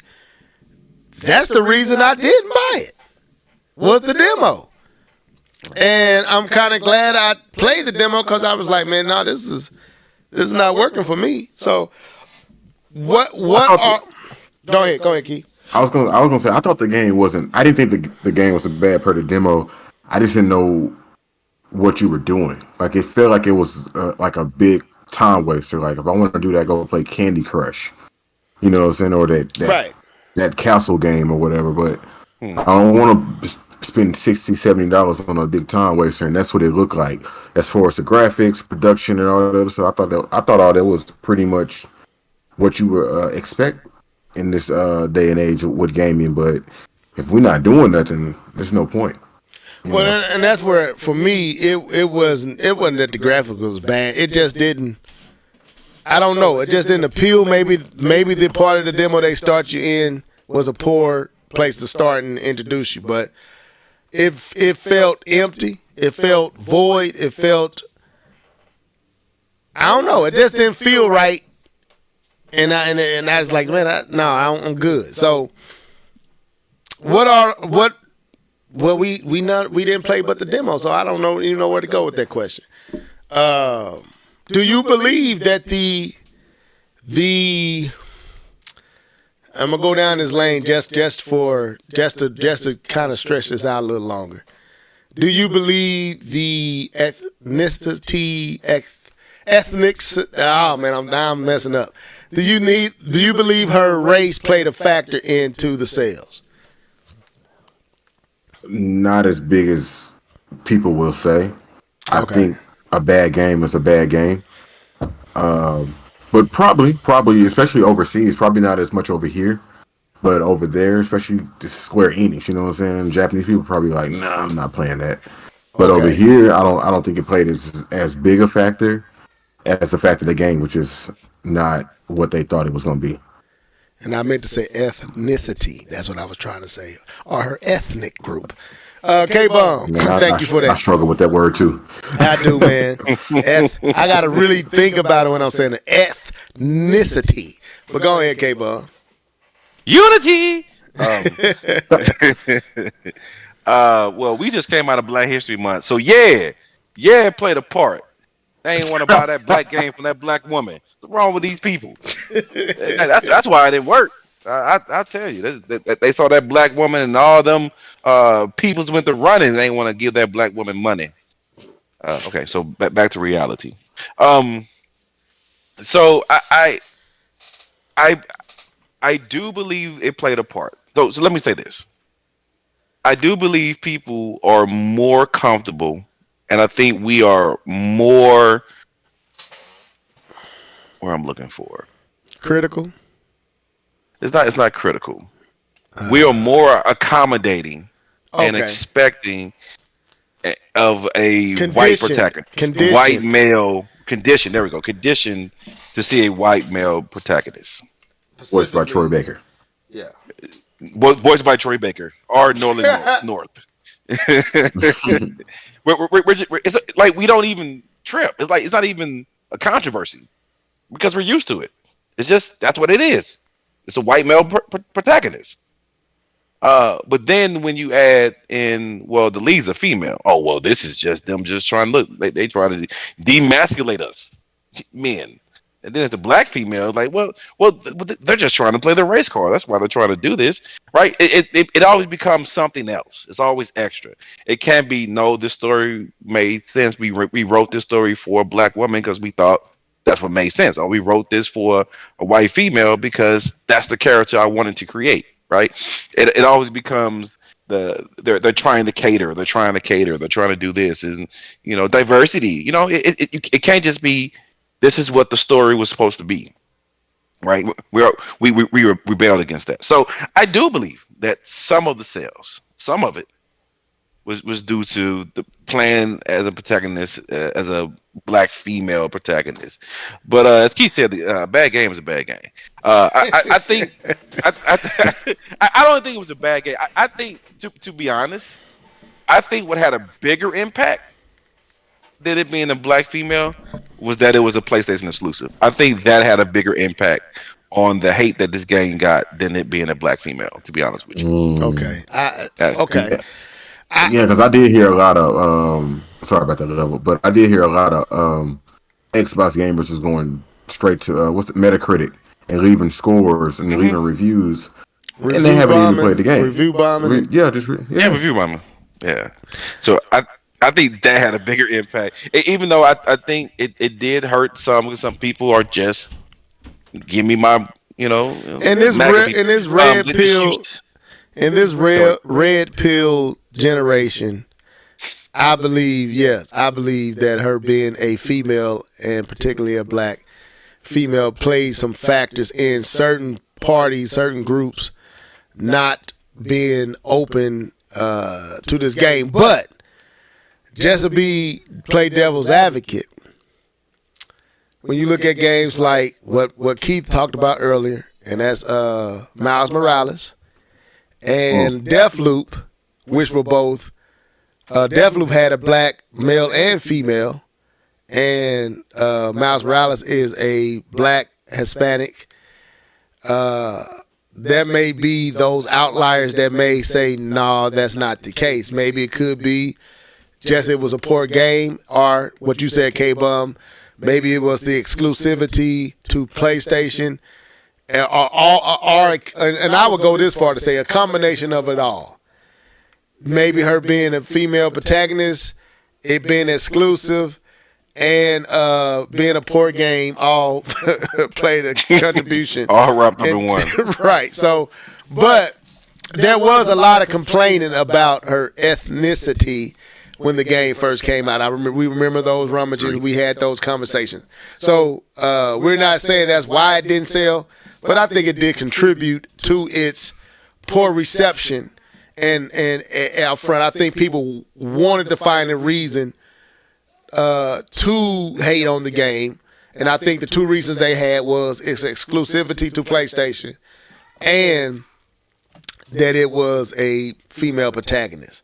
that's the reason I didn't buy it, was the demo. And I'm kind of glad I played the demo, because I was like, man, no, this is not working for me. So go ahead, Keith. I was gonna say, I thought the game wasn't. I didn't think the game was a bad per the demo. I just didn't know what you were doing. Like, it felt like it was like a big time waster. Like, if I want to do that, go play Candy Crush. You know what I'm saying? Or that castle game or whatever. But I don't want to spend $60-$70 on a big time waster, and that's what it looked like as far as the graphics, production, and all that other stuff. I thought all that was pretty much what you would expect in this day and age with gaming. But if we're not doing nothing, there's no point. Well, and that's where, for me, it wasn't that the graphics was bad. It just didn't. I don't know. It just didn't appeal. Maybe the part of the demo they start you in was a poor place to start and introduce you. But it felt empty. It felt void. It felt, I don't know. It just didn't feel right. And I was like, man, I'm good. So we didn't play but the demo, so I don't know where to go with that question. Do you believe that the I'm gonna go down this lane just to kind of stretch this out a little longer. Do you believe the ethnics? Oh man, I'm messing up. Do you believe her race played a factor into the sales? Not as big as people will say. I think a bad game is a bad game. But probably, especially overseas, probably not as much over here. But over there, especially the Square Enix, you know what I'm saying? Japanese people probably like, nah, I'm not playing that. But over here, I don't think it played as big a factor as the fact of the game, which is not what they thought it was going to be. And I meant to say ethnicity. That's what I was trying to say. Or her ethnic group. K-Bomb, thank you for that. I struggle with that word too. I do, man. I got to really think about it when I'm saying ethnicity. But go ahead, K-Bomb. Unity. Well, we just came out of Black History Month, so yeah, it played a part. They ain't want to buy that black game from that black woman. What's wrong with these people? That's why it didn't work. I tell you, they saw that black woman and all them peoples went to running. They ain't want to give that black woman money. Okay, so back to reality. So I I do believe it played a part. So let me say this. I do believe people are more comfortable, and I think we are more. Where I'm looking for. Critical. It's not. It's not critical. We are more accommodating and expecting of a white protagonist, white male condition. There we go. Condition to see a white male protagonist. Voiced by Troy Baker. Yeah. Voiced by Troy Baker or Norland North. It's like we don't even trip. It's like it's not even a controversy because we're used to it. It's just that's what it is. It's a white male protagonist. But then when you add in, well, the lead's a female. Oh, well, this is just them just trying to look. They try to demasculate us, men. And then if the black female, like, well, they're just trying to play the race card. That's why they're trying to do this, right? It always becomes something else. It's always extra. It can't be no. This story made sense. We wrote this story for a black woman because we thought that's what made sense. Or we wrote this for a white female because that's the character I wanted to create. Right? It always becomes they're trying to cater. They're trying to do this, and diversity. It can't just be. This is what the story was supposed to be, right? We rebelled against that. So I do believe that some of the sales, some of it, was due to the plan as a protagonist, as a black female protagonist. But as Keith said, the bad game is a bad game. I think I don't think it was a bad game. I think to be honest, I think what had a bigger impact than it being a black female was that it was a PlayStation exclusive. I think that had a bigger impact on the hate that this game got than it being a black female. To be honest with you. Okay. Yeah, because I did hear a lot of sorry about that level, but I did hear a lot of Xbox gamers just going straight to Metacritic and leaving scores and leaving reviews, and they haven't even played the game. Review bombing. Review bombing. Yeah. So I think that had a bigger impact, even though I think it did hurt some because some people are just give me my and this red pill generation, I believe that her being a female and particularly a black female plays some factors in certain parties, certain groups not being open to this game. But just to play devil's advocate, when you look at games like what Keith talked about earlier, and that's Miles Morales and Deathloop, which were both Deathloop had a black male and female, and Miles Morales is a black Hispanic. There may be those outliers that may say, no, that's not the case. Maybe it could be just it was a poor game, or what you said, K-Bum, maybe it was the exclusivity to PlayStation, and I would go this far to say a combination of it all. Maybe her being a female protagonist, it being exclusive, and being a poor game all played a contribution. All wrapped up in one. Right. So, but there was a lot of complaining about her ethnicity when the game first came out. We remember those rummages. We had those conversations. So we're not saying that's why it didn't sell, but I think it did contribute to its poor reception. And out front, I think people wanted to find a reason to hate on the game. And I think the two reasons they had was its exclusivity to PlayStation and that it was a female protagonist.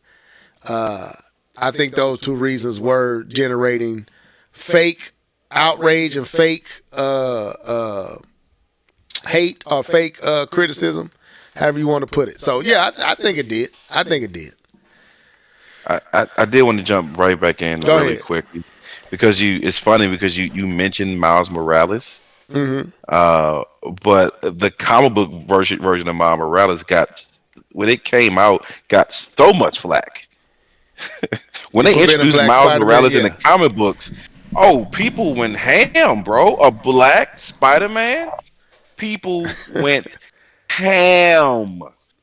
I think those two reasons were generating fake outrage and fake hate or fake criticism. however you want to put it. So yeah, I think it did. I think it did. I did want to jump right back in really quickly because it's funny because you mentioned Miles Morales, but the comic book version of Miles Morales when it came out got so much flack. When they introduced Miles Morales in the comic books, people went ham, bro. A black Spider-Man, people went ham.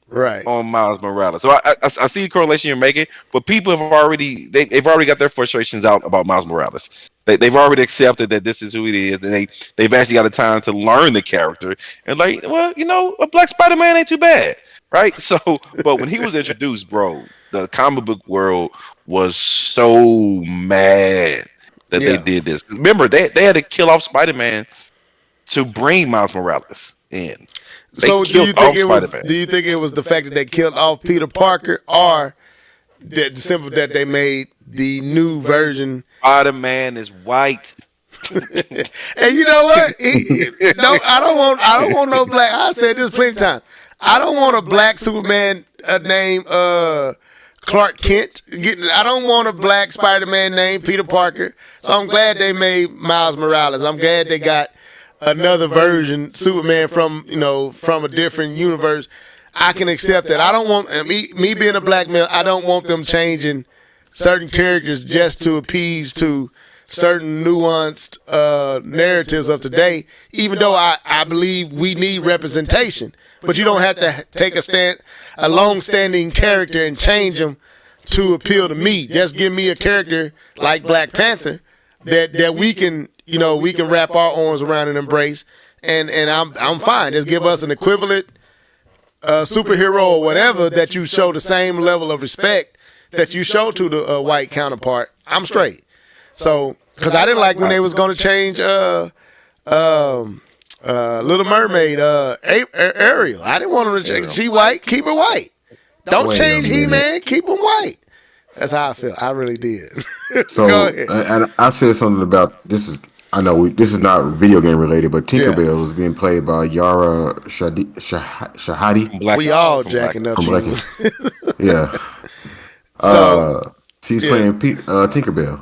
Right. On Miles Morales. So I see the correlation you're making, but people they've already got their frustrations out about Miles Morales. They've already accepted that this is who it is, and they've actually got the time to learn the character. And a black Spider-Man ain't too bad, right? So, but when he was introduced, bro, the comic book world was so mad that they did this. Remember, they had to kill off Spider-Man to bring Miles Morales in. So do you think it was the fact that they killed off Peter Parker, or that simple that they made the new version? Spider-Man is white. And you know what? No, I don't want no black. I said this plenty of times. I don't want a black Superman named Clark Kent. I don't want a black Spider-Man named Peter Parker. So I'm glad they made Miles Morales. I'm glad they got another version, Superman from a different universe. I can accept that. I don't want me being a black male. I don't want them changing certain characters just to appease to certain nuanced narratives of today. Even though I believe we need representation, but you don't have to take a long-standing character and change them to appeal to me. Just give me a character like Black Panther that we can. We can wrap our arms around and embrace, and I'm fine. Just give us an equivalent superhero or whatever that you show the same level of respect that you show to the white counterpart. I'm straight. So, because I didn't like when they was going to change Little Mermaid, Ariel. I didn't want her to change. She white, keep her white. Don't change He-Man, keep him white. That's how I feel. I really did. So, and I said something about this. I know this is not video game related, but Tinkerbell was being played by Yara Shahadi. We all jacking up. Yeah. So she's playing Tinkerbell.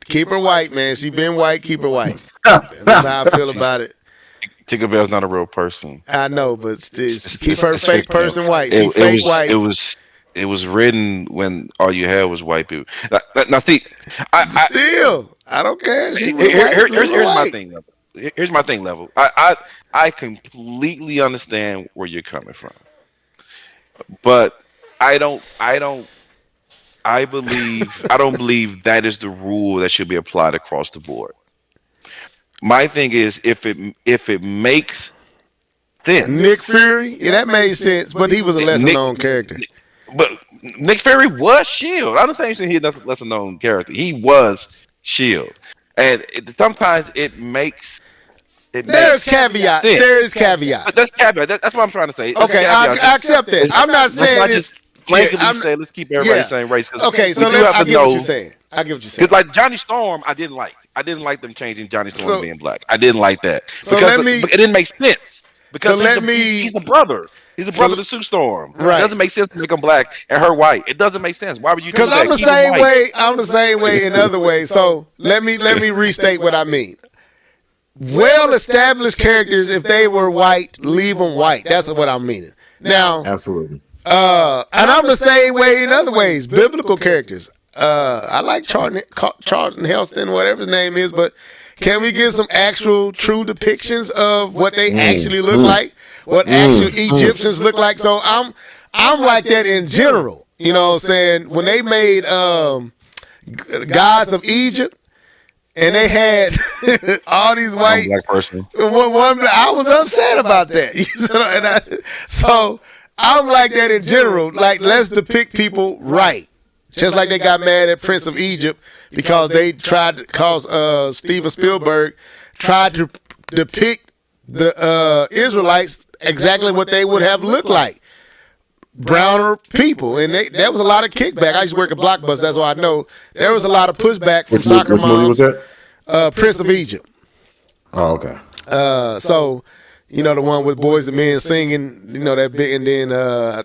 Keep her white, man. She been white. Keep her white. That's how I feel about it. Tinkerbell's not a real person. I know, but keep her fake person white. She fake white. It was written when all you had was white people. Now see, I don't care. Here's my thing. Here's my thing. Level. I completely understand where you're coming from, but I don't believe that is the rule that should be applied across the board. My thing is if it makes sense. Nick Fury, that made sense, but he was a lesser known character. But Nick Fury was S.H.I.E.L.D. I'm not saying he's a lesser known character. He was S.H.I.E.L.D. And sometimes it makes There's caveat. sense. There is caveat. That's caveat. That's what I'm trying to say. Okay, I accept that. I'm not saying let's just blanketly say let's keep everybody the same race. Okay, so I get what you're saying. Because like Johnny Storm, I didn't like. I didn't like them changing Johnny Storm being black. I didn't like that because it didn't make sense. Because he's a brother. He's a brother to Sue Storm. Right. It doesn't make sense to make him black and her white. It doesn't make sense. Why would you do that? Because I'm the same way. I'm the same way in other ways. So let me restate what I mean. Well-established characters, if they were white, leave them white. That's what I'm meaning. Now, absolutely. And I'm the same way in other ways. Biblical characters. I like Charlton Heston, whatever his name is, but can we get some actual true depictions of what they actually look like? What actual Egyptians look like? So I'm like that in general. You know what I'm saying? When they made Gods of Egypt and they had all these white black person. I was upset about that. So I'm like that in general. Like, let's depict people right. Just like they got mad at Prince of Egypt because they tried to cause Steven Spielberg tried to depict the Israelites exactly what they would have looked like. Browner people. And there was a lot of kickback. I used to work at Blockbuster, that's why I know. There was a lot of pushback from soccer moms. Which movie was that? Prince of Egypt. Oh, okay. So, You know, the one with Boys and Men singing, you know, that big, and then I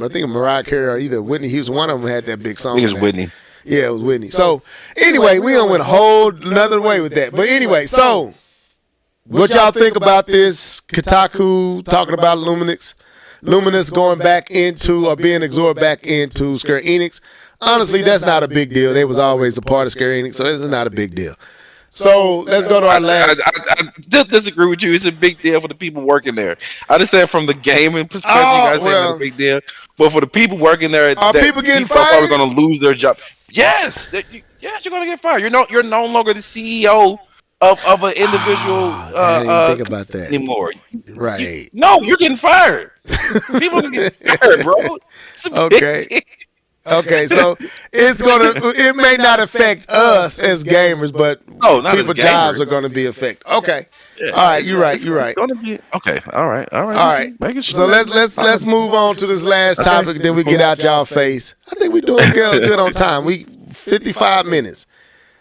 think Mariah Carey or either Whitney Houston, one of them had that big song. I think it was Whitney. Yeah, it was Whitney. So, anyway, we done went a whole another way with that. But anyway, so, what y'all think about this? Kotaku talking about Luminous going back into, or being absorbed back into Square Enix. Honestly, that's not a big deal. They was always a part of Square Enix, so it's not a big deal. So let's go to our last. I disagree with you. It's a big deal for the people working there. I understand from the gaming perspective, you guys say it's a big deal. But for the people working there, are people getting fired? Are probably going to lose their job. Yes, yes, you're going to get fired. You're no longer the CEO of an individual. I didn't even think about that anymore. Right? You're getting fired. People are getting fired, bro. It's a big deal. Okay, so it may not affect us as gamers, but people's jobs are going to be affected. Okay, yeah, all right, you're right. Okay, all right. So let's move on to this last topic, then we get out y'all face. I think we're doing good on time. We 55 minutes,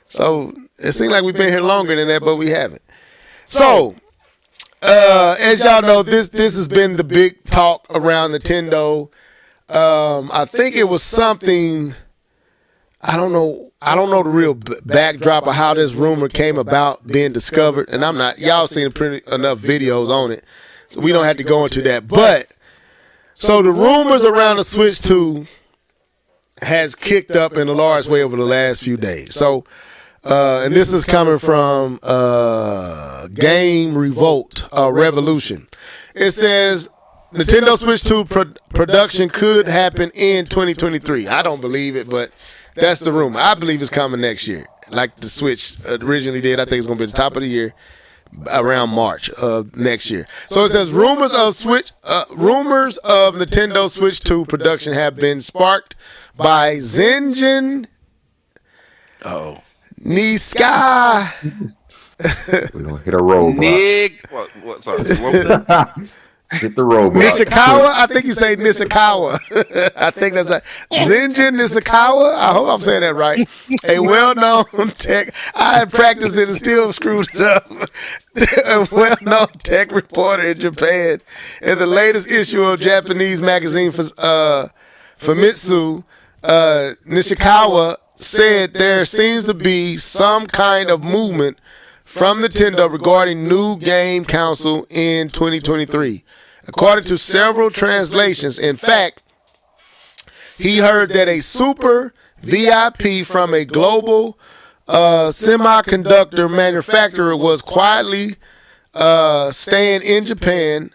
so it seems like we've been here longer than that, but we haven't. So, as y'all know, this has been the big talk around Nintendo. I think it was something. I don't know the real backdrop of how this rumor came about being discovered, and I'm not. Y'all seen enough videos on it, so we don't have to go into that. But so the rumors around the Switch 2 has kicked up in a large way over the last few days. So, and this is coming from Game Revolution. It says Nintendo Switch 2 production could happen in 2023. I don't believe it, but that's the rumor. I believe it's coming next year, like the Switch originally did. I think it's going to be the top of the year, around March of next year. So it says rumors of Nintendo Switch 2 production have been sparked by Zenjin Niska. We're going to hit a roadblock. Nick, what? Sorry, what was that? Hit the roadblock. Nishikawa? I think you say Nishikawa. I think that's Zenjin Nishikawa. I hope I'm saying that right. A well-known tech. I had practiced it and still screwed it up. A well-known tech reporter in Japan. In the latest issue of Japanese magazine Famitsu, Nishikawa said there seems to be some kind of movement from Nintendo regarding new game console in 2023. According to several translations, in fact, he heard that a super VIP from a global semiconductor manufacturer was quietly staying in Japan.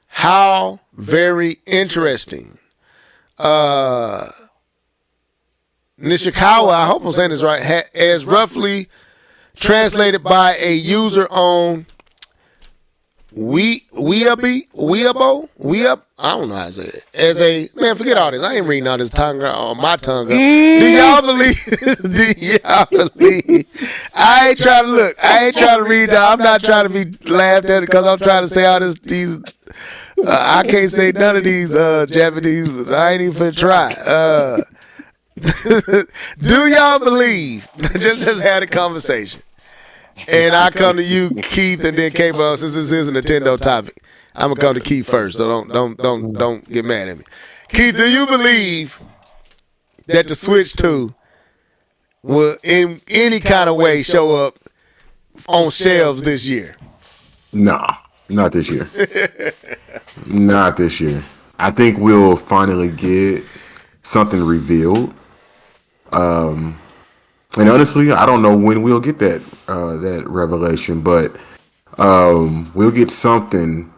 How very interesting. Nishikawa, I hope I'm saying this right, as roughly translated by a user on Weibo, I don't know how to say it. As a man, forget all this. I ain't reading all this tongue on my tongue. Do y'all believe? I ain't trying to look. I ain't trying to read that. I'm not trying to be laughed at because I'm trying to say all these. I can't say none of these Japanese. I ain't even finna try. Do y'all believe? just had a conversation. And I come to you, Keith, and then K-Ball, since this is a Nintendo topic. I'm gonna come to Keith first, so don't get mad at me. Keith, do you believe that the Switch 2 will in any kind of way show up on shelves this year? Nah, not this year. Not this year. I think we'll finally get something revealed. And honestly, I don't know when we'll get that revelation, but we'll get something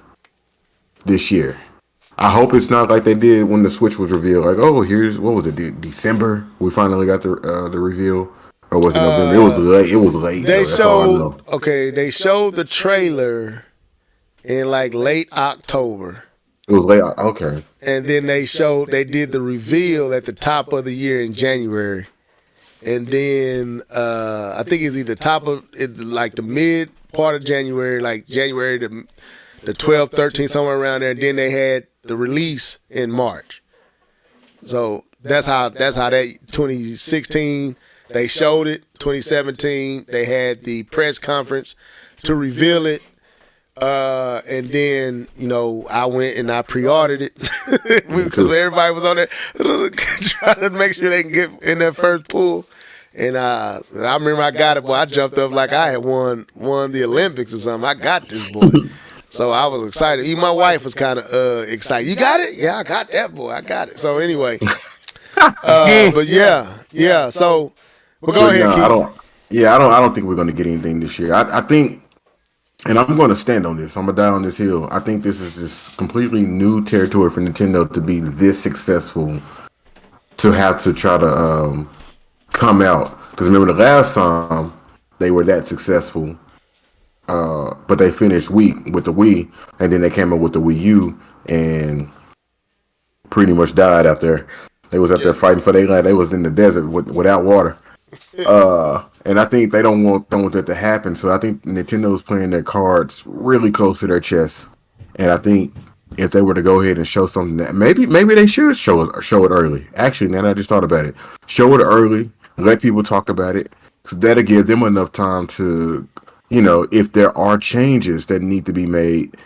this year. I hope it's not like they did when the Switch was revealed. Like, oh, here's what was it? December we finally got the reveal, or was it November? It was late. It was late. They showed the trailer in like late October. It was late. Okay. And then they did the reveal at the top of the year in January. And then I think it's either like the mid part of January, like January the 12th, 13th, somewhere around there. And then they had the release in March. So that's how that 2016 they showed it. 2017 they had the press conference to reveal it. And then, I went and I pre-ordered it because everybody was on there trying to make sure they can get in their first pool. And I remember I got it, boy. I jumped up like I had won the Olympics or something. I got this, boy. So I was excited. Even my wife was kind of excited. You got it? Yeah, I got that, boy. I got it. So anyway, but yeah. So, but go ahead, Keith. I don't think we're going to get anything this year. I think, and I'm going to stand on this. I'm going to die on this hill. I think this is just completely new territory for Nintendo to be this successful, to have to try to come out. Because remember the last time they were that successful, but they finished weak with the Wii, and then they came up with the Wii U and pretty much died out there. They was out there fighting for their land. They was in the desert without water. And I think they don't want that to happen. So I think Nintendo's playing their cards really close to their chest. And I think if they were to go ahead and show something that maybe they should show it early. Actually, now that I just thought about it, show it early, let people talk about it, because that'll give them enough time to, if there are changes that need to be made,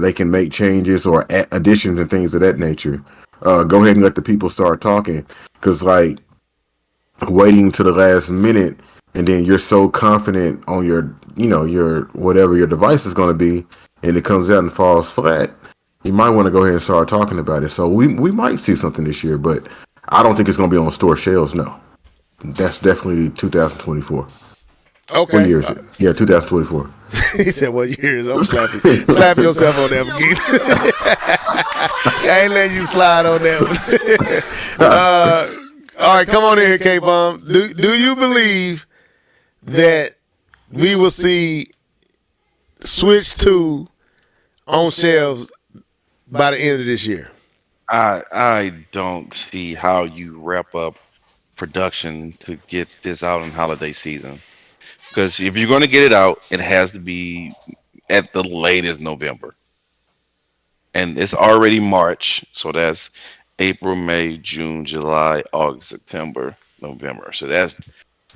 they can make changes or additions and things of that nature. Go ahead and let the people start talking, because waiting to the last minute and then you're so confident on your whatever your device is going to be, and it comes out and falls flat, you might want to go ahead and start talking about it. So we might see something this year, but I don't think it's going to be on store shelves. No, that's definitely 2024. Okay. What year is it? Yeah, 2024. He said, "What year is it?" I'm slapping. Slap yourself on that, Keith. I ain't letting you slide on that one. All right, come on in here, K-Bomb. Do you believe that we will see Switch 2 on shelves by the end of this year? I don't see how you wrap up production to get this out in holiday season. Because if you're going to get it out, it has to be at the latest November. And it's already March, so that's April, May, June, July, August, September, November. So that's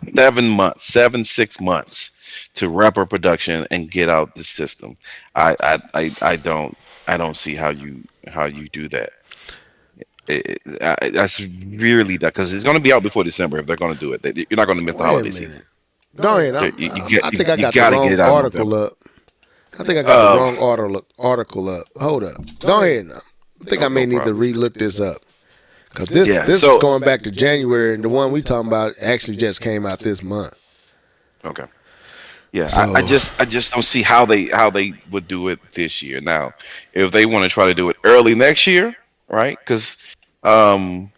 6 months to wrap up production and get out the system. I don't see how you do that. That's really that, because it's going to be out before December if they're going to do it. You're not going to miss the holiday season. Go ahead. I think I got the wrong article up. I think I got the wrong article up. Hold up. Go ahead. I think I may need to re-look this up. Because this is going back to January, and the one we talking about actually just came out this month. Okay. Yeah, so, I just don't see how they would do it this year. Now, if they want to try to do it early next year, right? Because early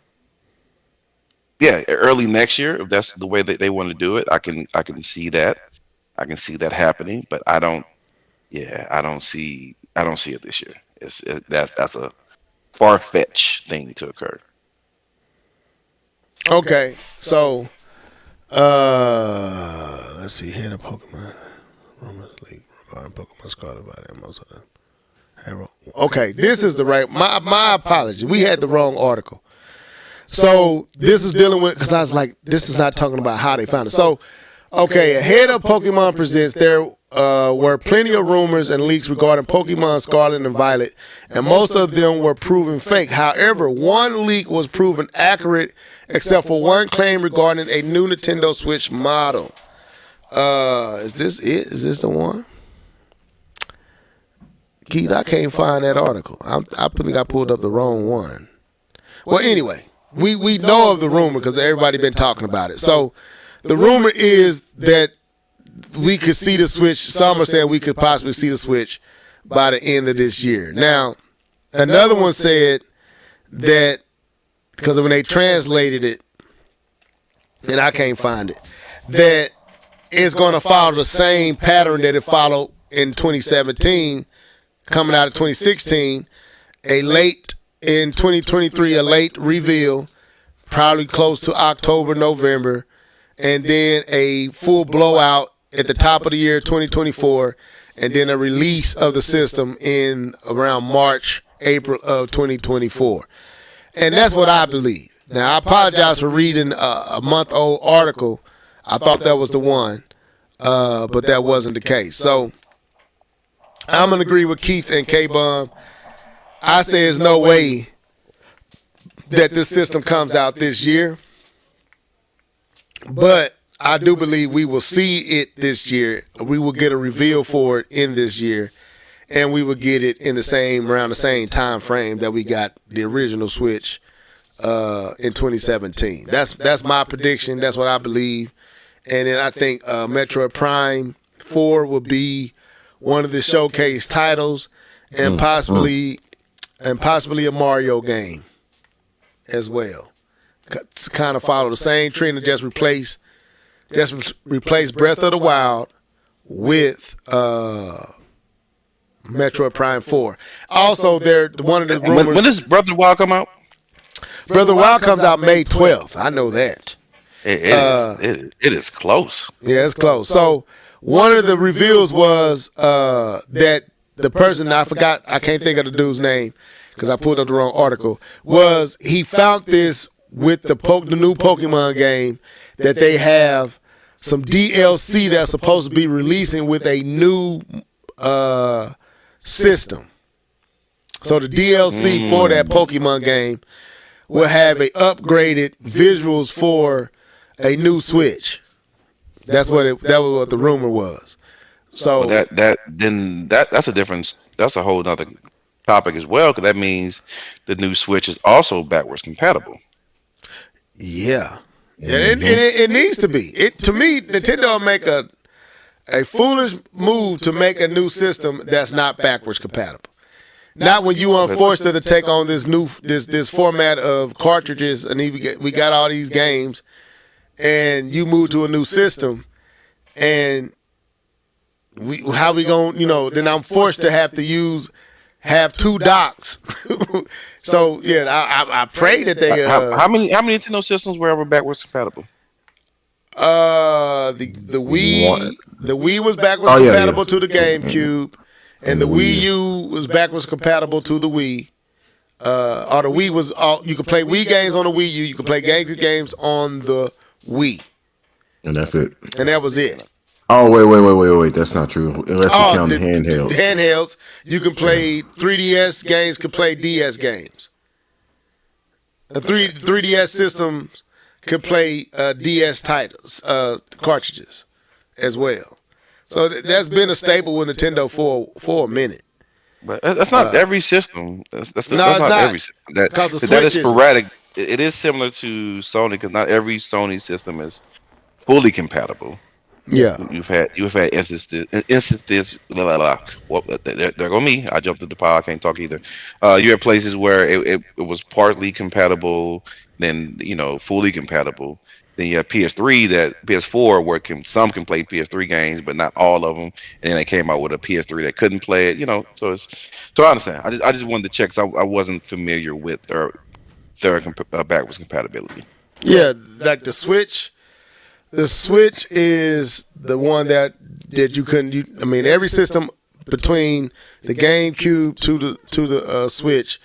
next year, if that's the way that they want to do it, I can see that. I can see that happening, but I don't see it this year. That's a far-fetched thing to occur. Okay, so let's see. Head of Pokemon Rumors League regarding Pokemon Scarlet by most of them. Okay, this is the right. My apology. We had the wrong article. So this is dealing with, because I was like, this is not talking about how they found it. So, okay, ahead of Pokemon Presents, there were plenty of rumors and leaks regarding Pokemon Scarlet and Violet, and most of them were proven fake. However, one leak was proven accurate, except for one claim regarding a new Nintendo Switch model. Is this it? Is this the one? Keith, I can't find that article. I think I pulled up the wrong one. Well, anyway, we know of the rumor because everybody been talking about it. So the rumor is that we could see the Switch. Some are saying we could possibly see the Switch by the end of this year. Now, another one said that, because when they translated it, and I can't find it, that it's going to follow the same pattern that it followed in 2017, coming out of 2016, in 2023, a late reveal, probably close to October, November, and then a full blowout at the top of the year, 2024, and then a release of the system in around March, April of 2024. And that's what I believe. Now, I apologize for reading a month-old article. I thought that was the one, but that wasn't the case. So I'm gonna agree with Keith and K-Bum. I say there's no way that this system comes out this year, but I do believe we will see it this year. We will get a reveal for it in this year, and we will get it in around the same time frame that we got the original Switch in 2017. That's my prediction. That's what I believe. And then I think Metroid Prime 4 will be one of the showcase titles, and possibly a Mario game as well. Kind of follow the same trend and just replace Breath of the Wild with Metroid Prime 4. Also, one of the rumors. When does Breath of the Wild come out? Breath of the Wild comes out May 12th. I know that. It is close. Yeah, it's close. So one of the reveals was that the person, I forgot, I can't think of the dude's name because I pulled up the wrong article, was he found this with the new Pokemon game that they have some DLC that's supposed to be releasing with a new system. So the DLC for that Pokemon game will have a upgraded visuals for a new Switch. That was what the rumor was. So well, that's a different. That's a whole other topic as well, because that means the new Switch is also backwards compatible. Yeah, and it needs to be. To me, Nintendo will make a foolish move to make a new system that's not backwards compatible. Not when you unforced her to take on this format of cartridges, and we got all these games, and you move to a new system, and how we gonna, then I'm forced to have two docks. So yeah, I pray that they. How many Nintendo systems were ever backwards compatible? The Wii was backwards compatible to the GameCube, and the Wii U was backwards compatible to the Wii. Or the Wii was you could play Wii games on the Wii U, you could play GameCube games on the Wii, and that's it. And that was it. Oh wait! That's not true. Unless you count the handhelds. Handhelds, you can play 3DS games, can play DS games. The 3DS systems could play DS titles, cartridges, as well. So that's been a staple with Nintendo for a minute. But that's not every system. That's not every system. That is sporadic. It is similar to Sony, because not every Sony system is fully compatible. Yeah, you've had instances. Well, there go me. I jumped at the pile. I can't talk either. You have places where it was partly compatible, then fully compatible. Then you have PS4 where some can play PS3 games, but not all of them. And then they came out with a PS3 that couldn't play it. So I understand. I just wanted to check, because I wasn't familiar with their backwards compatibility. Yeah, like the Switch. The Switch is the one that you couldn't. Every system between the GameCube to the Switch,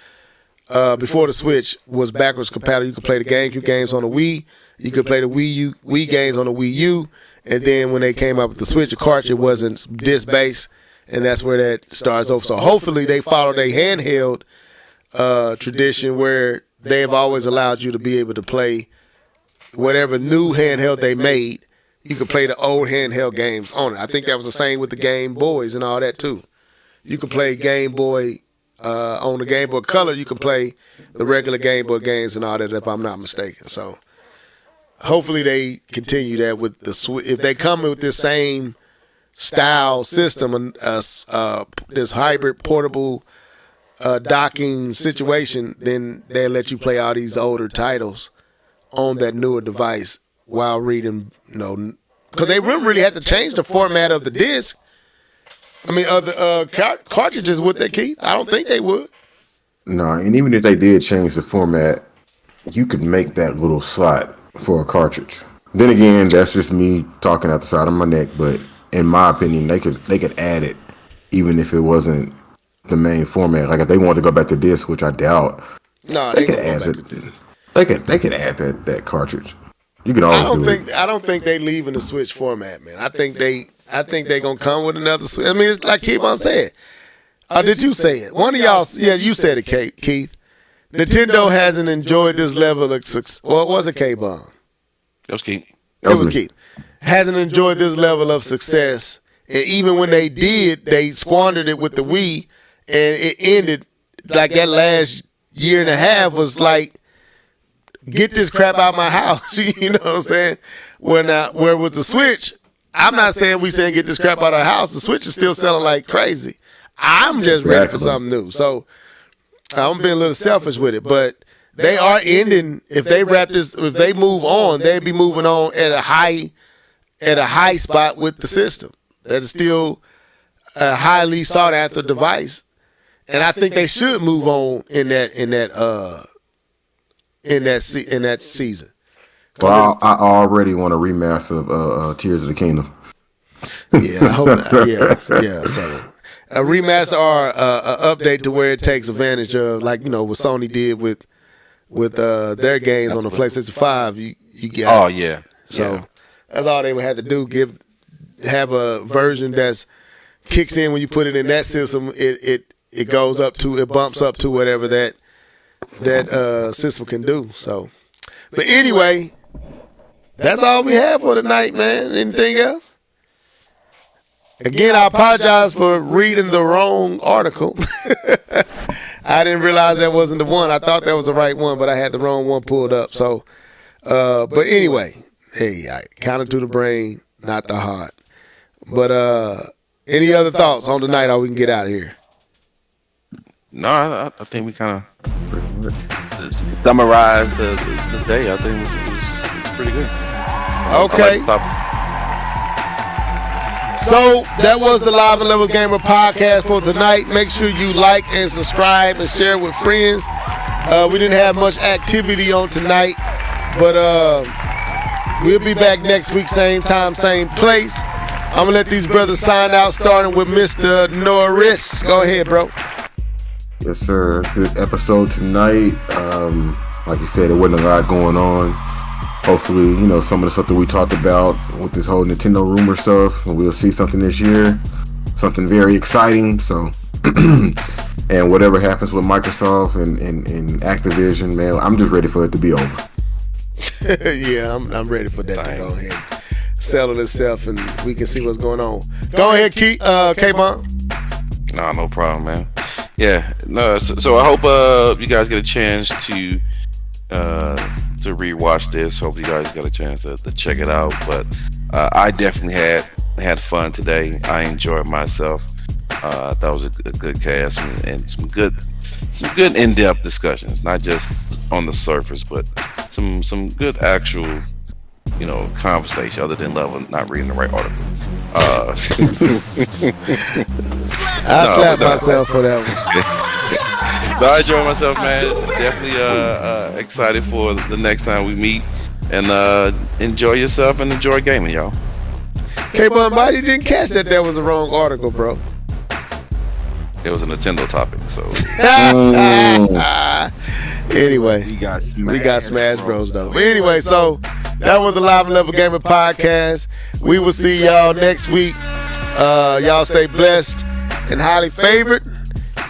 before the Switch, was backwards compatible. You could play the GameCube games on the Wii. You could play the Wii games on the Wii U. And then when they came out with the Switch, the cartridge wasn't disc based, and that's where that starts off. So hopefully they follow their handheld tradition, where they have always allowed you to be able to play whatever new handheld they made. You could play the old handheld games on it. I think that was the same with the Game Boys and all that too. You could play Game Boy on the Game Boy Color. You can play the regular Game Boy games and all that, if I'm not mistaken. So hopefully they continue that with the Switch. If they come with this same style system and this hybrid portable docking situation, then they'll let you play all these older titles on that newer device while reading, because they wouldn't really have to change the format of the disc. Of the cartridges, would they, Keith? I don't think they would. No, and even if they did change the format, you could make that little slot for a cartridge. Then again, that's just me talking out the side of my neck, but in my opinion, they could add it, even if it wasn't the main format. Like if they wanted to go back to disc, which I doubt, they could add it. They could add that cartridge. You could always do it. I don't think they leave in the Switch format, man. I think I think they're going to come with another Switch. I mean, it's like Keith said. Did you say it? One of y'all, yeah, you said it, Keith. Nintendo hasn't enjoyed this level of success. Well, it wasn't K-Bomb. It was Keith. It was Keith. Hasn't enjoyed this level of success. And even when they did, they squandered it with the Wii. And it ended like that last year and a half was like, get this crap out of my house. You know what I'm saying? Where with the Switch, I'm not saying we saying get this crap out of our house. The Switch is still selling like crazy. I'm just ready for something new. So I'm being a little selfish with it, but they are ending. If they move on, they'd be moving on at a high spot with the system. That is still a highly sought after device, and I think they should move on in that season. Well, I already want a remaster of Tears of the Kingdom. Yeah, I hope that, yeah. So a remaster or a update to where it takes advantage of, like, what Sony did with their games on the PlayStation 5. You get. Oh yeah. So that's all they would have to do. Have a version that's kicks in when you put it in that system. It goes up to, it bumps up to whatever that system can do. So, but anyway, that's all we have for tonight, man. Anything else? Again, I apologize for reading the wrong article. I didn't realize that wasn't the one. I thought that was the right one, but I had the wrong one pulled up. So, but anyway, hey, I counted to the brain, not the heart. But any other thoughts on tonight, or we can get out of here? No, I think we kind of summarized the day. I think it was pretty good. Okay. So that was the Live and Level Gamer podcast for tonight. Make sure you like and subscribe and share with friends. We didn't have much activity on tonight, but we'll be back next week, same time, same place. I'm going to let these brothers sign out, starting with Mr. Norris. Go ahead, bro. Yes, sir. Good episode tonight. Like you said, there wasn't a lot going on. Hopefully, some of the stuff that we talked about with this whole Nintendo rumor stuff, and we'll see something this year, something very exciting. So, and whatever happens with Microsoft and Activision, man, I'm just ready for it to be over. Yeah, I'm ready for that to go ahead, settle itself, and we can see what's going on. Go ahead, K-Bon. No problem, man. Yeah, no. So I hope you guys get a chance to rewatch this. Hope you guys got a chance to check it out. But I definitely had fun today. I enjoyed myself. I thought it was a good cast and some good in-depth discussions, not just on the surface, but some good actual conversation other than not reading the right article. I slapped myself for that one. So I enjoyed myself, man. Definitely excited for the next time we meet. And enjoy yourself and enjoy gaming, y'all. K-Bun, you didn't catch that was a wrong article, bro. It was a Nintendo topic, so. Anyway, we got Smash Bros. Though. But anyway, so that was the Live and Level Gamer podcast. We will see y'all next week. Y'all stay blessed and highly favored.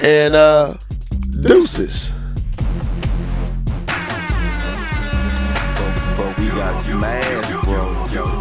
And deuces. But we got Smash Bros.